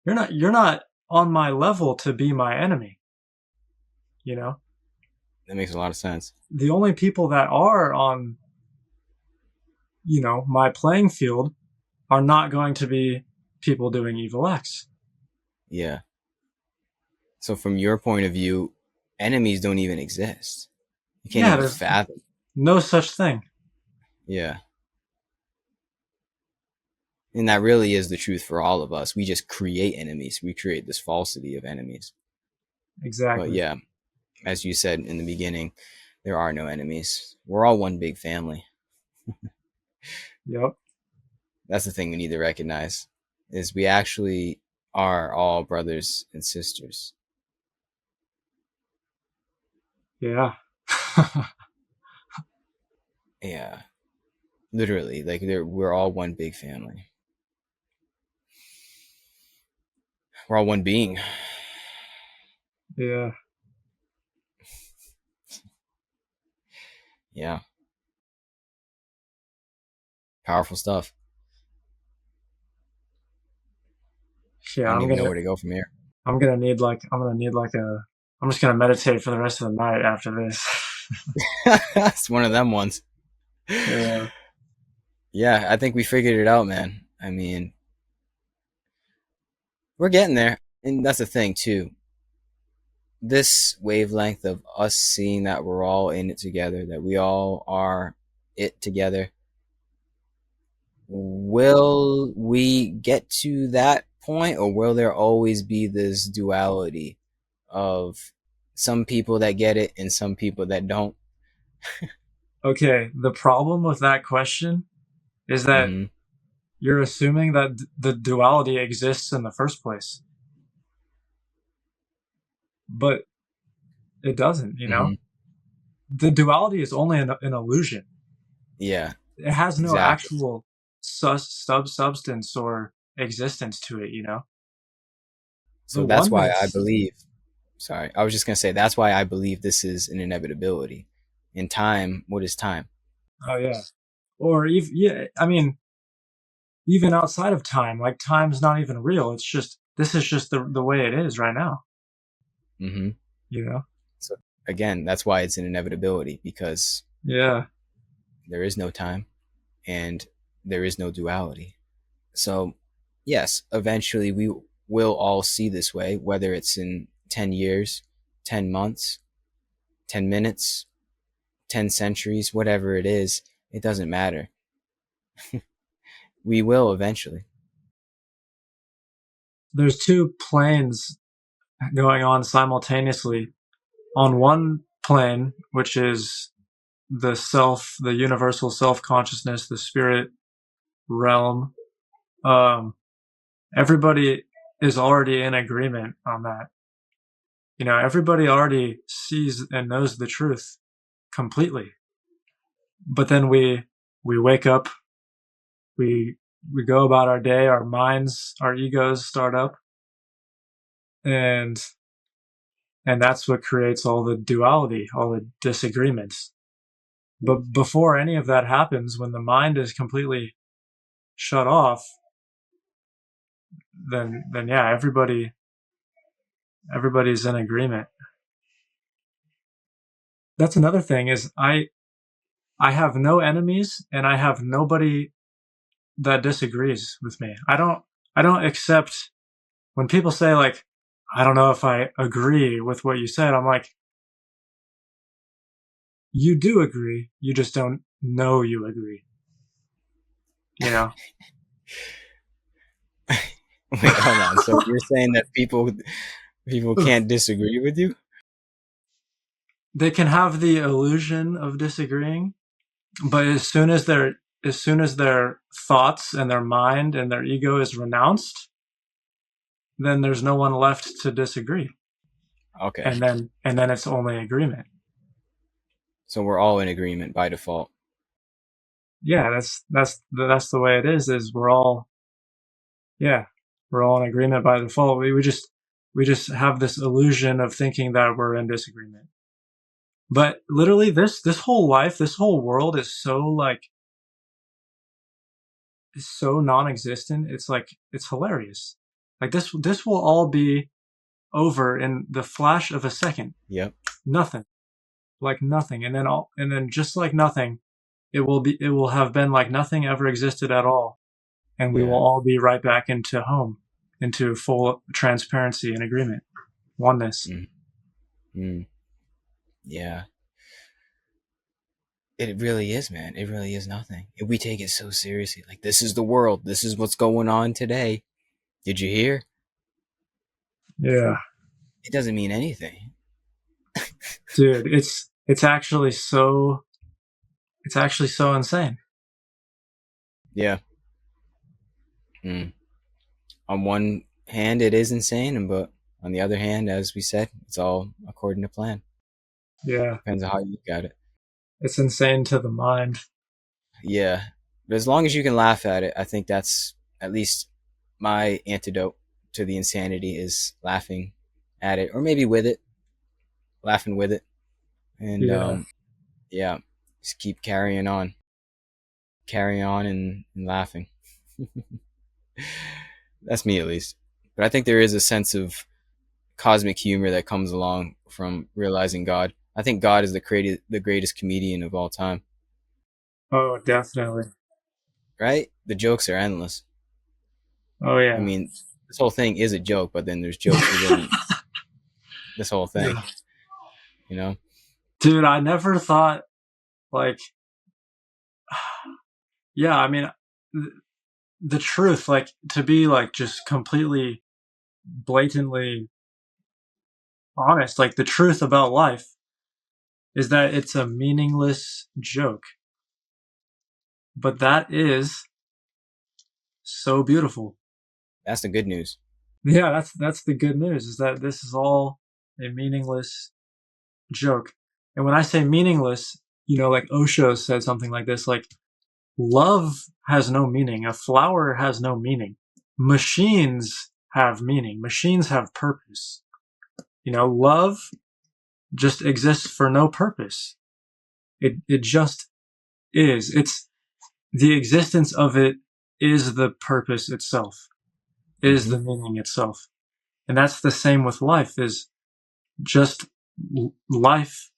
you're not on my level to be my enemy, you know? That makes a lot of sense. The only people that are on, my playing field are not going to be people doing evil acts. Yeah. So from your point of view, enemies don't even exist. You can't Yeah, even there's fathom. no such thing. Yeah. And that really is the truth for all of us. We just create enemies. We create this falsity of enemies. But Exactly. yeah, as you said in the beginning, there are no enemies. We're all one big family. Yep. That's the thing we need to recognize, is we actually are all brothers and sisters. Yeah. Yeah. Literally, like we're all one big family. We're all one being. Yeah. Yeah. Powerful stuff. Yeah, I don't even know where to go from here. I'm gonna need like a I'm just gonna meditate for the rest of the night after this. It's one of them ones. Yeah. Yeah, I think we figured it out, man. I mean, we're getting there. And that's the thing, too. This wavelength of us seeing that we're all in it together, that we all are it together, will we get to that point, or will there always be this duality of some people that get it and some people that don't? Okay, the problem with that question is that Mm-hmm. you're assuming that the duality exists in the first place, but it doesn't, you know? Mm-hmm. The duality is only an illusion. Yeah, It has no exactly. actual substance or existence to it, you know? The So that's why I oneness. believe, sorry, I was just going to say, that's why I believe this is an inevitability. In time, what is time? Oh, yeah. Or even, yeah, I mean, even outside of time, like time's not even real. It's just, this is just the way it is right now, Mm-hmm. you know? So again, that's why it's an inevitability, because Yeah. there is no time and there is no duality. So, yes, eventually we will all see this way, whether it's in 10 years, 10 months, 10 minutes, 10 centuries, whatever it is, it doesn't matter. We will eventually. There's two planes going on simultaneously. On one plane, which is the universal self consciousness, the spirit realm, um, everybody is already in agreement on that. You know, everybody already sees and knows the truth completely. But then we wake up, we we go about our day, our minds, our egos start up, and that's what creates all the duality, all the disagreements. But before any of that happens, when the mind is completely shut off, then yeah, everybody's in agreement. That's another thing is I have no enemies and I have nobody that disagrees with me. I don't accept when people say like I don't know if I agree with what you said. I'm like you do agree, you just don't know you agree. You know. Wait, hold on. So you're saying that people can't disagree with you? They can have the illusion of disagreeing, but as soon as their thoughts and their mind and their ego is renounced, then there's no one left to disagree. Okay. And then it's only agreement. So we're all in agreement by default. Yeah, that's the way it is we're all yeah, we're all in agreement by default. We just have this illusion of thinking that we're in disagreement. But literally this whole life, this whole world is so non-existent. It's like it's hilarious. Like this will all be over in the flash of a second. Yep. Nothing. Like nothing. And then just like nothing, it will have been like nothing ever existed at all. And we will Yeah. all be right back into home, into full transparency and agreement. Oneness. Mm. Mm. Yeah. It really is, man. It really is nothing. If we take it so seriously, like this is the world, this is what's going on today. Did you hear? Yeah. It doesn't mean anything. Dude, it's actually so insane. Yeah. Mm. On one hand, it is insane, but on the other hand, as we said, it's all according to plan. Yeah. Depends on how you look at it. It's insane to the mind. Yeah. But as long as you can laugh at it, I think that's at least my antidote to the insanity is laughing at it, or maybe with it, laughing with it. And Yeah. yeah, just keep carry on and laughing. That's me at least. But I think there is a sense of cosmic humor that comes along from realizing God. I think God is the greatest comedian of all time, Oh, definitely. right? The jokes are endless. Oh I yeah. mean, this whole thing is a joke, but then there's jokes within this whole thing, Yeah. you know? Dude, I never thought like yeah, I mean th- the truth like to be like just completely blatantly honest, like the truth about life is that it's a meaningless joke. But that is so beautiful. That's the good news. Yeah, that's the good news is that this is all a meaningless joke. And when I say meaningless, like Osho said something like this, like love has no meaning. A flower has no meaning. Machines have meaning. Machines have purpose. Love just exists for no purpose. It just is. It's the existence of it is the purpose itself, is Hmm. the meaning itself. And that's the same with life is just life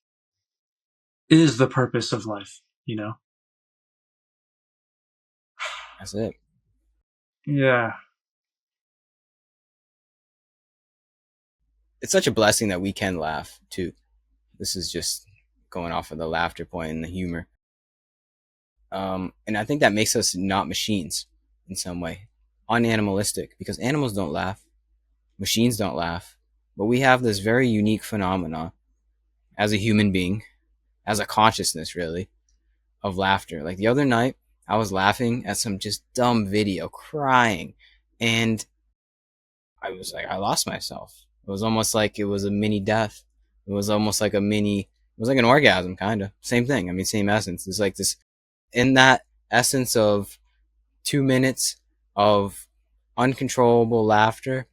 is the purpose of life. That's it. Yeah. It's such a blessing that we can laugh too. This is just going off of the laughter point and the humor. And I think that makes us not machines in some way, unanimalistic, because animals don't laugh, machines don't laugh, but we have this very unique phenomena as a human being, as a consciousness, really, of laughter. Like the other night, I was laughing at some just dumb video, crying, and I was like, I lost myself. It was almost like it was a mini death. It was almost like a mini. It was like an orgasm, kind of. Same thing. I mean, same essence. It's like this in that essence of 2 minutes of uncontrollable laughter.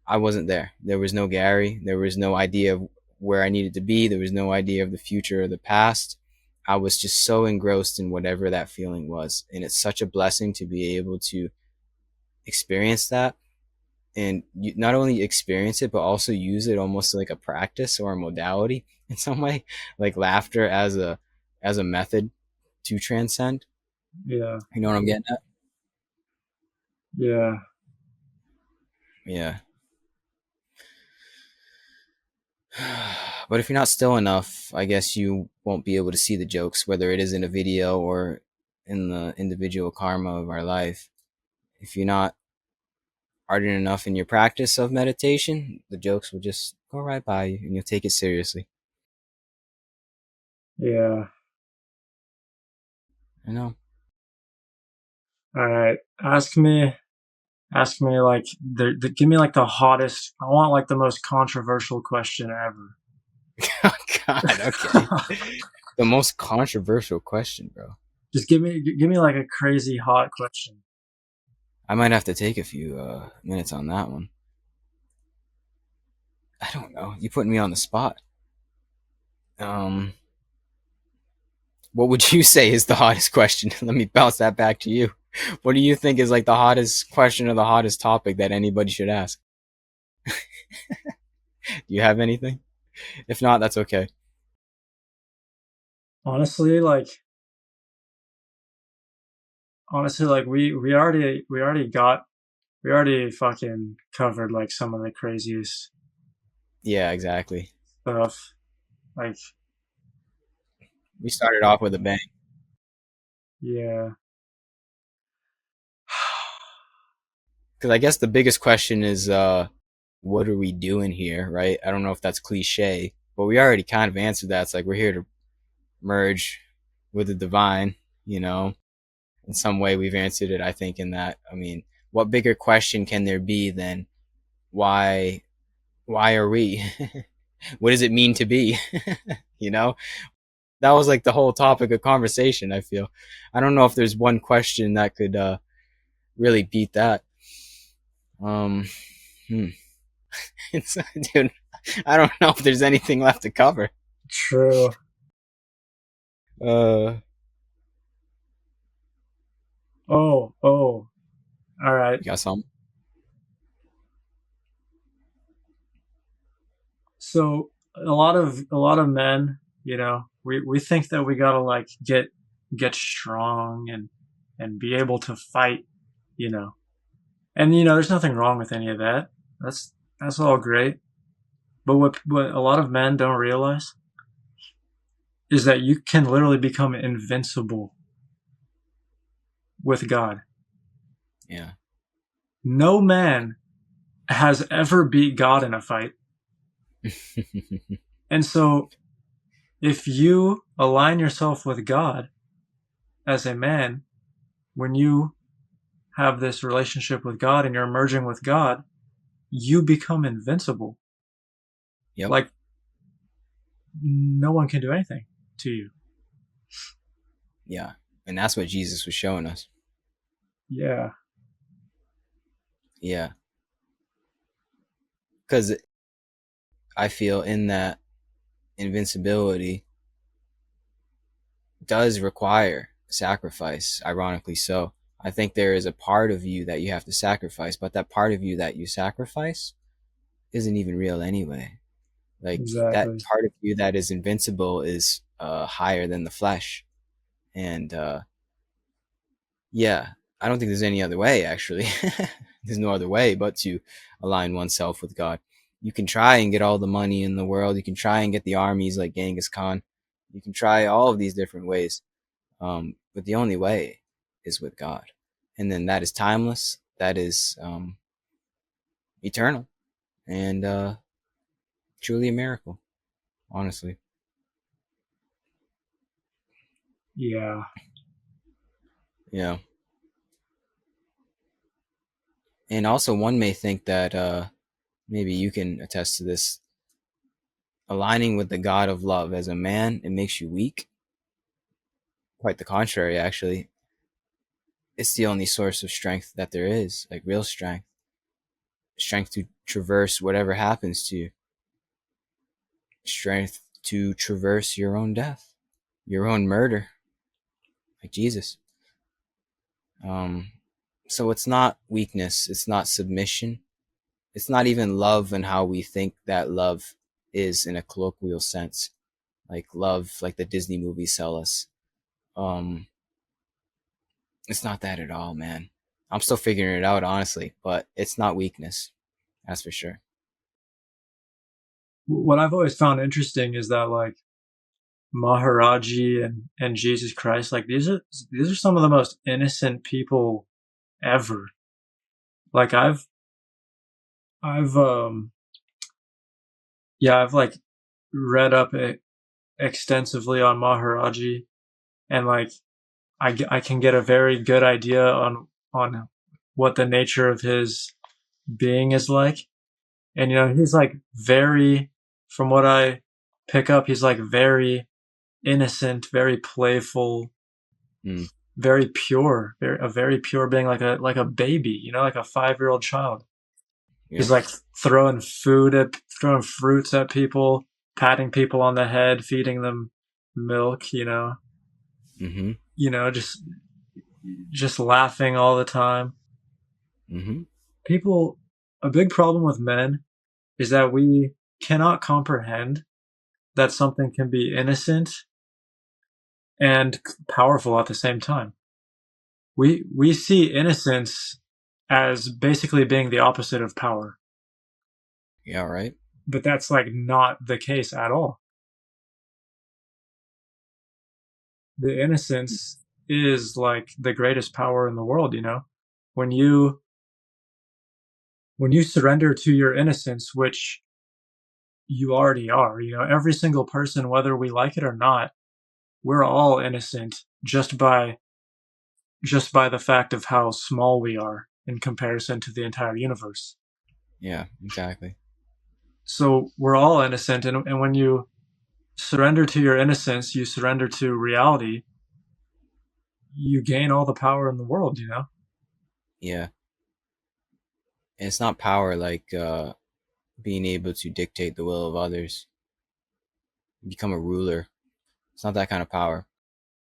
I wasn't there. There was no Gary. There was no idea of where I needed to be. There was no idea of the future or the past. I was just so engrossed in whatever that feeling was. And it's such a blessing to be able to experience that and you not only experience it, but also use it almost like a practice or a modality in some way, like laughter as a method to transcend. Yeah. You know what I'm getting at? Yeah. Yeah. But if you're not still enough, I guess you won't be able to see the jokes, whether it is in a video or in the individual karma of our life. If you're not ardent enough in your practice of meditation, the jokes will just go right by you and you'll take it seriously. Yeah. I know. All right. Ask me like give me like the hottest. I want like the most controversial question ever. Oh, God, okay. The most controversial question, bro. Just give me like a crazy hot question. I might have to take a few minutes on that one. I don't know. You putting me on the spot. Um, what would you say is the hottest question? Let me bounce that back to you. What do you think is like the hottest question or the hottest topic that anybody should ask? Do you have anything? If not, that's okay. Honestly, like we already fucking covered like some of the craziest Yeah, exactly. stuff. Like We started off with a bang. yeah. Because I guess the biggest question is, what are we doing here, right? I don't know if that's cliche, but we already kind of answered that. It's like we're here to merge with the divine, you know. In some way, we've answered it, I think, in that. I mean, what bigger question can there be than why? Why are we? What does it mean to be? You know, that was like the whole topic of conversation. I feel. I don't know if there's one question that could really beat that. Um, hmm. It's, dude, I don't know if there's anything left to cover. True. Uh, Oh, all right. you got some? So a lot of men, we think that we gotta like get strong and be able to fight, you know. And there's nothing wrong with any of that. That's all great. But what a lot of men don't realize is that you can literally become invincible with God. Yeah. No man has ever beat God in a fight. And so if you align yourself with God as a man, when you have this relationship with God and you're merging with God, you become invincible. Yep. Like no one can do anything to you. Yeah. And that's what Jesus was showing us. Yeah. Yeah. Because I feel in that invincibility does require sacrifice, ironically so. I think there is a part of you that you have to sacrifice, but that part of you that you sacrifice isn't even real anyway. Like that Exactly. part of you that is invincible is higher than the flesh. And yeah, I don't think there's any other way, actually. There's no other way but to align oneself with God. You can try and get all the money in the world. You can try and get the armies like Genghis Khan. You can try all of these different ways. But the only way is with God. And then that is timeless. That is eternal. And truly a miracle, honestly. Yeah. Yeah. And also, one may think that maybe you can attest to this. Aligning with the God of love as a man, it makes you weak. Quite the contrary, actually. It's the only source of strength that there is, like real strength. Strength to traverse whatever happens to you. Strength to traverse your own death, your own murder, like Jesus. Um, so it's not weakness, it's not submission, it's not even love and how we think that love is in a colloquial sense, like love, like the Disney movies sell us. Um, it's not that at all, man. I'm still figuring it out, honestly, but it's not weakness, that's for sure. What I've always found interesting is that like Maharaji and Jesus Christ, like these are some of the most innocent people ever. Like I've yeah, I've like read up extensively on Maharaji, and like I can get a very good idea on what the nature of his being is like. And he's like very, from what I pick up, he's like very innocent, very playful, Mm, very pure, a very pure being, like a baby, like a 5-year-old child. He's yep. like throwing fruits at people, patting people on the head, feeding them milk, Mm-hmm. you know, just laughing all the time. Mm-hmm. People, a big problem with men is that we cannot comprehend that something can be innocent and powerful at the same time. We see innocence as basically being the opposite of power, Yeah, right. but that's like not the case at all. The innocence is like the greatest power in the world, when you when you surrender to your innocence, which you already are. Every single person, whether we like it or not, we're all innocent just by the fact of how small we are in comparison to the entire universe. Yeah, exactly. So we're all innocent, and when you surrender to your innocence, you surrender to reality, you gain all the power in the world. Yeah. And it's not power like being able to dictate the will of others, become a ruler. It's not that kind of power.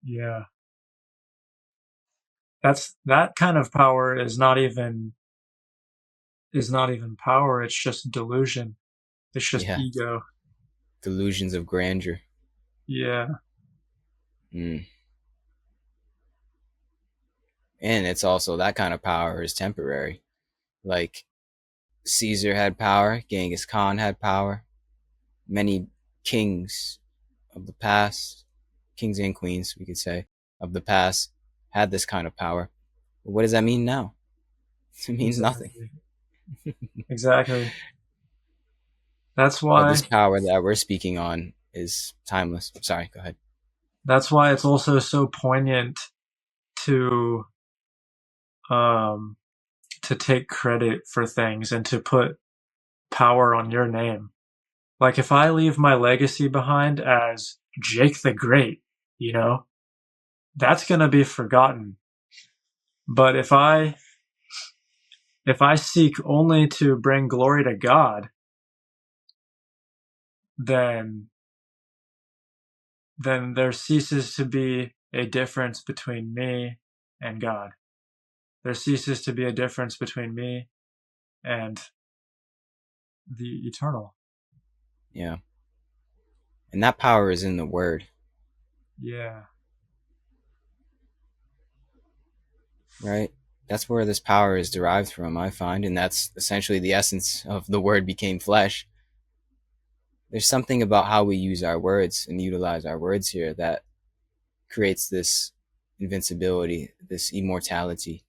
Yeah. That kind of power is not even power, it's just delusion. It's just Yeah. ego. Delusions of grandeur. Yeah, Mm. And it's also that kind of power is temporary. Like Caesar had power, Genghis Khan had power, many kings of the past, kings and queens, we could say, of the past had this kind of power. But what does that mean now? It means nothing. exactly. Exactly. That's But why this power that we're speaking on is timeless. Sorry, go ahead. that's why it's also so poignant to um to take credit for things and to put power on your name. Like if I leave my legacy behind as Jake the Great, you know, that's going to be forgotten. But if I seek only to bring glory to God, then there ceases to be a difference between me and God. There ceases to be a difference between me and the eternal. Yeah. And that power is in the word, Yeah. right? That's where this power is derived from, I find. And that's essentially the essence of the word became flesh. There's something about how we use our words and utilize our words here that creates this invincibility, this immortality.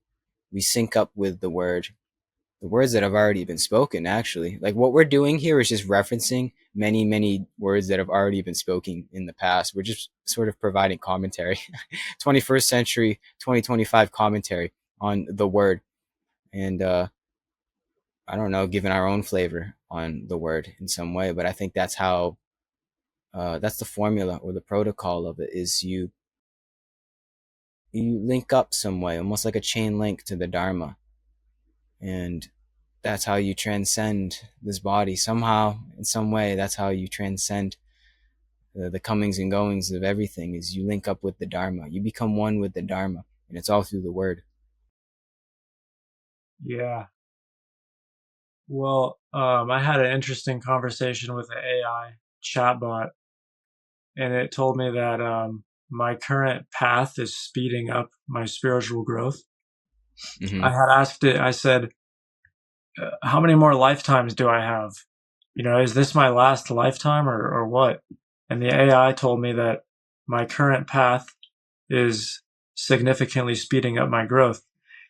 We sync up with the words that have already been spoken, actually. Like what we're doing here is just referencing many, many words that have already been spoken in the past. We're just sort of providing commentary, 21st century, 2025 commentary on the word. And I don't know, giving our own flavor on the word in some way. But I think that's how, that's the formula or the protocol of it is you link up some way, almost like a chain link to the Dharma. And that's how you transcend this body somehow, in some way. That's how you transcend the comings and goings of everything, is you link up with the Dharma. You become one with the Dharma, and it's all through the word. Yeah. Well, I had an interesting conversation with an AI chatbot, and it told me that my current path is speeding up my spiritual growth. Mm-hmm. I had asked it, I said, how many more lifetimes do I have? You know, is this my last lifetime or what? And the AI told me that my current path is significantly speeding up my growth.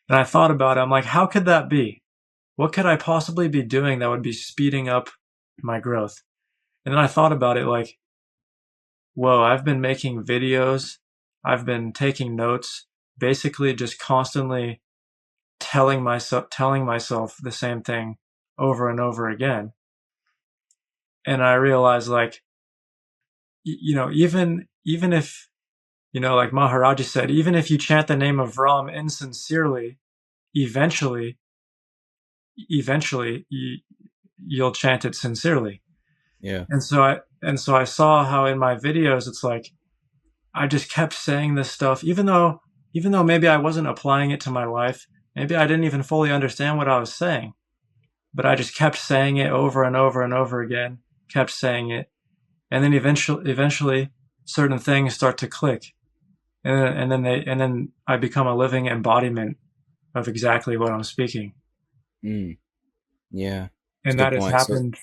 And I thought about it. I'm like, how could that be? What could I possibly be doing that would be speeding up my growth? And then I thought about it like, whoa, I've been making videos. I've been taking notes, basically just constantly telling myself the same thing over and over again. And I realized like, even if, like Maharaji said, even if you chant the name of Ram insincerely, eventually, you'll chant it sincerely. Yeah. And so I saw how in my videos it's like I just kept saying this stuff, even though maybe I wasn't applying it to my life, maybe I didn't even fully understand what I was saying, but I just kept saying it over and over and over again, kept saying it, and then eventually, certain things start to click, and then I become a living embodiment of exactly what I'm speaking, Mm. Yeah. It's a and good that has point. So happened,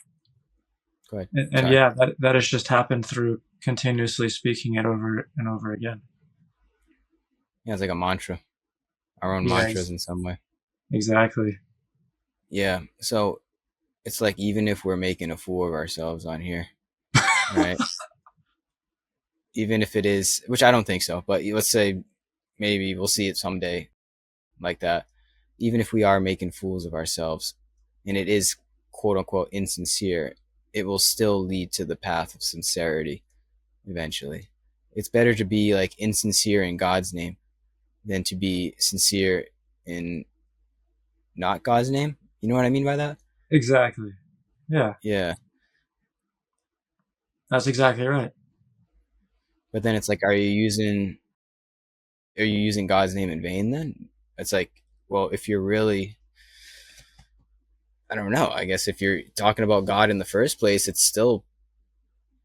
go ahead. and Sorry. yeah, that has just happened through continuously speaking it over and over again. Yeah, it's like a mantra, our own Yeah, mantras in some way. exactly. Yeah. So it's like even if we're making a fool of ourselves on here, right? Even if it is, which I don't think so, but let's say maybe we'll see it someday like that. Even if we are making fools of ourselves and it is quote unquote insincere, it will still lead to the path of sincerity eventually. It's better to be like insincere in God's name than to be sincere in not God's name. You know what I mean by that? Exactly. Yeah, Yeah. that's exactly right. But then it's like, are you using God's name in vain then? It's like, well, if you're really, I don't know. I guess if you're talking about God in the first place, it's still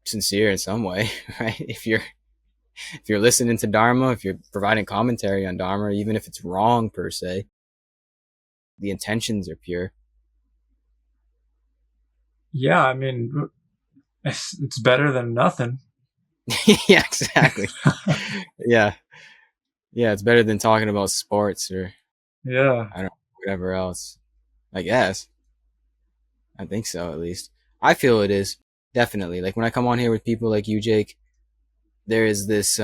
sincere in some way, right? If you're listening to Dharma, if you're providing commentary on Dharma, even if it's wrong per se, the intentions are pure. Yeah, I mean, it's better than nothing. Yeah, exactly. Yeah, yeah, it's better than talking about sports or Yeah, I don't know, whatever else. I guess. I think so, at least. I feel it is definitely. Like when I come on here with people like you, Jake, there is this.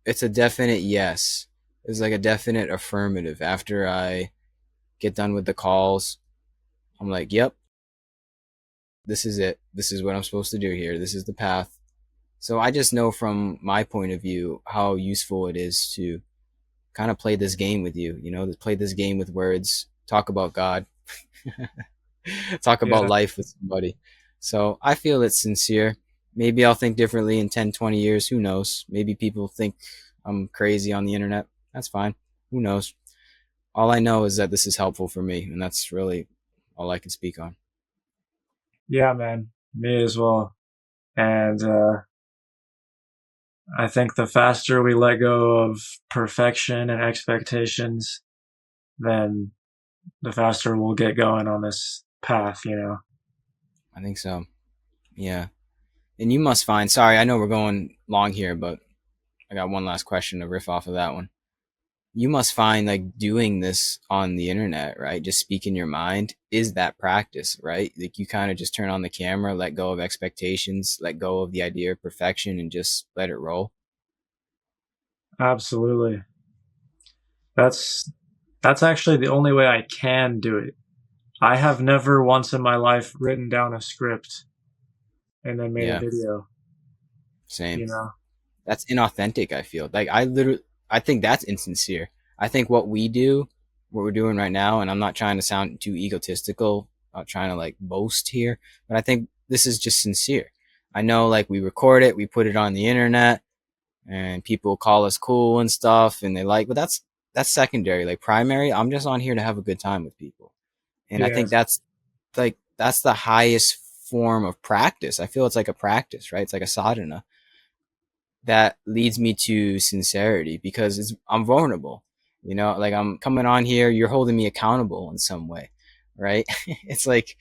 It's a definite yes. It's like a definite affirmative. After I get done with the calls, I'm like, yep, this is it. This is what I'm supposed to do here. This is the path. So I just know from my point of view how useful it is to kind of play this game with you, to play this game with words, talk about God, talk about yeah, life with somebody. So I feel it's sincere. Maybe I'll think differently in 10, 20 years. Who knows? Maybe people think I'm crazy on the internet. That's fine. Who knows? All I know is that this is helpful for me, and that's really all I can speak on. yeah, man. Me as well. And I think the faster we let go of perfection and expectations, then the faster we'll get going on this path, you know? I think so. Yeah. And you must find, sorry, I know we're going long here, but I got one last question to riff off of that one. You must find like doing this on the internet, right? Just speaking your mind is that practice, right? Like you kind of just turn on the camera, let go of expectations, let go of the idea of perfection and just let it roll. Absolutely. That's that's actually the only way I can do it. I have never once in my life written down a script and then made a Yeah, video, same. you know? That's inauthentic, I feel. Like I think that's insincere. I think what we do, what we're doing right now, and I'm not trying to sound too egotistical, not trying to like boast here, but I think this is just sincere. I know like we record it, we put it on the internet, and people call us cool and stuff, and they like, but that's secondary. Like primary, I'm just on here to have a good time with people. And I Yeah. think that's the highest form of practice. I feel it's like a practice, right? It's like a sadhana that leads me to sincerity because I'm vulnerable. Like I'm coming on here, you're holding me accountable in some way, right? It's like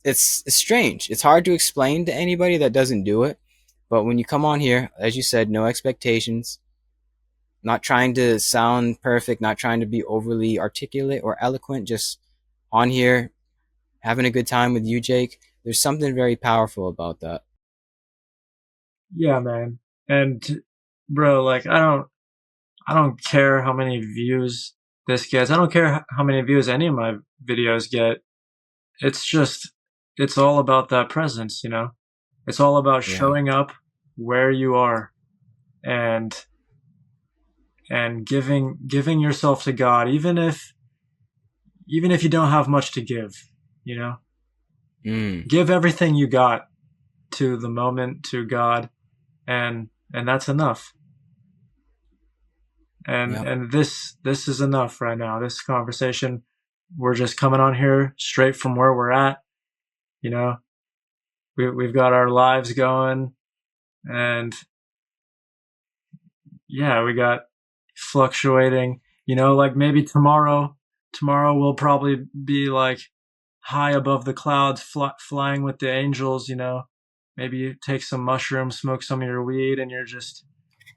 it's strange. It's hard to explain to anybody that doesn't do it. But when you come on here, as you said, no expectations, not trying to sound perfect, not trying to be overly articulate or eloquent, just on here having a good time with you, Jake. There's something very powerful about that. Yeah, man. And bro, like I don't care how many views this gets. I don't care how many views any of my videos get. It's just it's all about that presence, you know? It's all about Yeah. showing up where you are and giving yourself to God even if you don't have much to give, you know? Mm. Give everything you got to the moment, to God, and that's enough. And Yep. and this is enough right now. This conversation, we're just coming on here straight from where we're at. You know, we've got our lives going, and yeah, we got fluctuating. You know, like maybe tomorrow we'll probably be like high above the clouds, flying with the angels. You know, maybe you take some mushrooms, smoke some of your weed, and you're just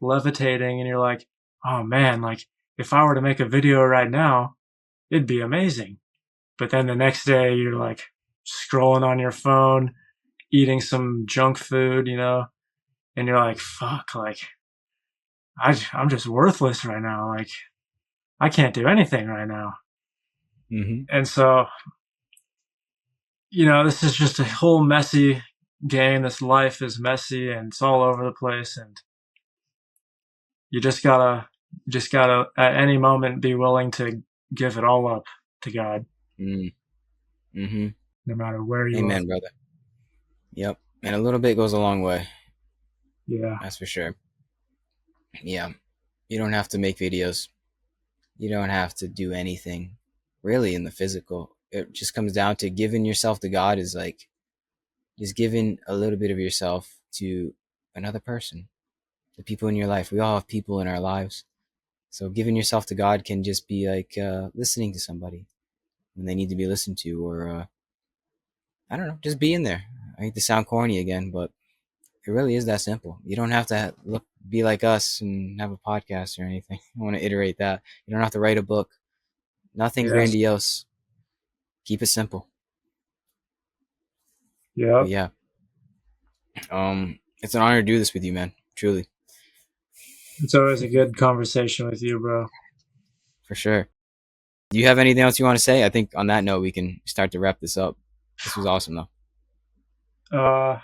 levitating, and you're like, oh man, like if I were to make a video right now, it'd be amazing. But then the next day you're like scrolling on your phone, eating some junk food, you know, and you're like, fuck, like I'm just worthless right now. Like I can't do anything right now. Mm-hmm. And so, you know, this is just a whole messy game. This life is messy and it's all over the place. And you just gotta at any moment be willing to give it all up to God, Mm. Mm-hmm. no matter where you are. Amen, brother. Yep. And a little bit goes a long way. Yeah. That's for sure. Yeah. You don't have to make videos. You don't have to do anything. really in the physical. It just comes down to giving yourself to God is like just giving a little bit of yourself to another person, the people in your life. We all have people in our lives. So giving yourself to God can just be like listening to somebody when they need to be listened to, or I don't know, just being there. I hate to sound corny again, but it really is that simple. You don't have to look be like us and have a podcast or anything. I want to iterate that. You don't have to write a book. Nothing Yes. grandiose. Keep it simple. But Yep. yeah, it's an honor to do this with you, man. Truly, It's always a good conversation with you, bro. for sure. Do you have anything else you want to say? I think on that note, we can start to wrap this up. This was awesome, though. Uh,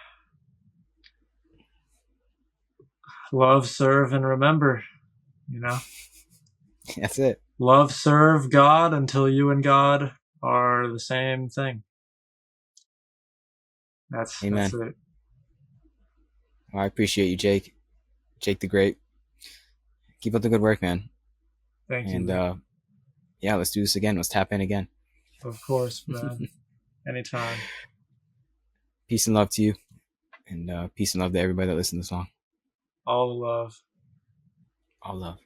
love, serve, and remember. You know, That's it. love, serve God until you and God are the same thing. That's Amen. it. Well, I appreciate you, Jake. Jake the Great. Keep up the good work, man. Thank you, And man. yeah, let's do this again. Let's tap in again. Of course, man. Anytime. Peace and love to you, and peace and love to everybody that listens to the song. All love. All love.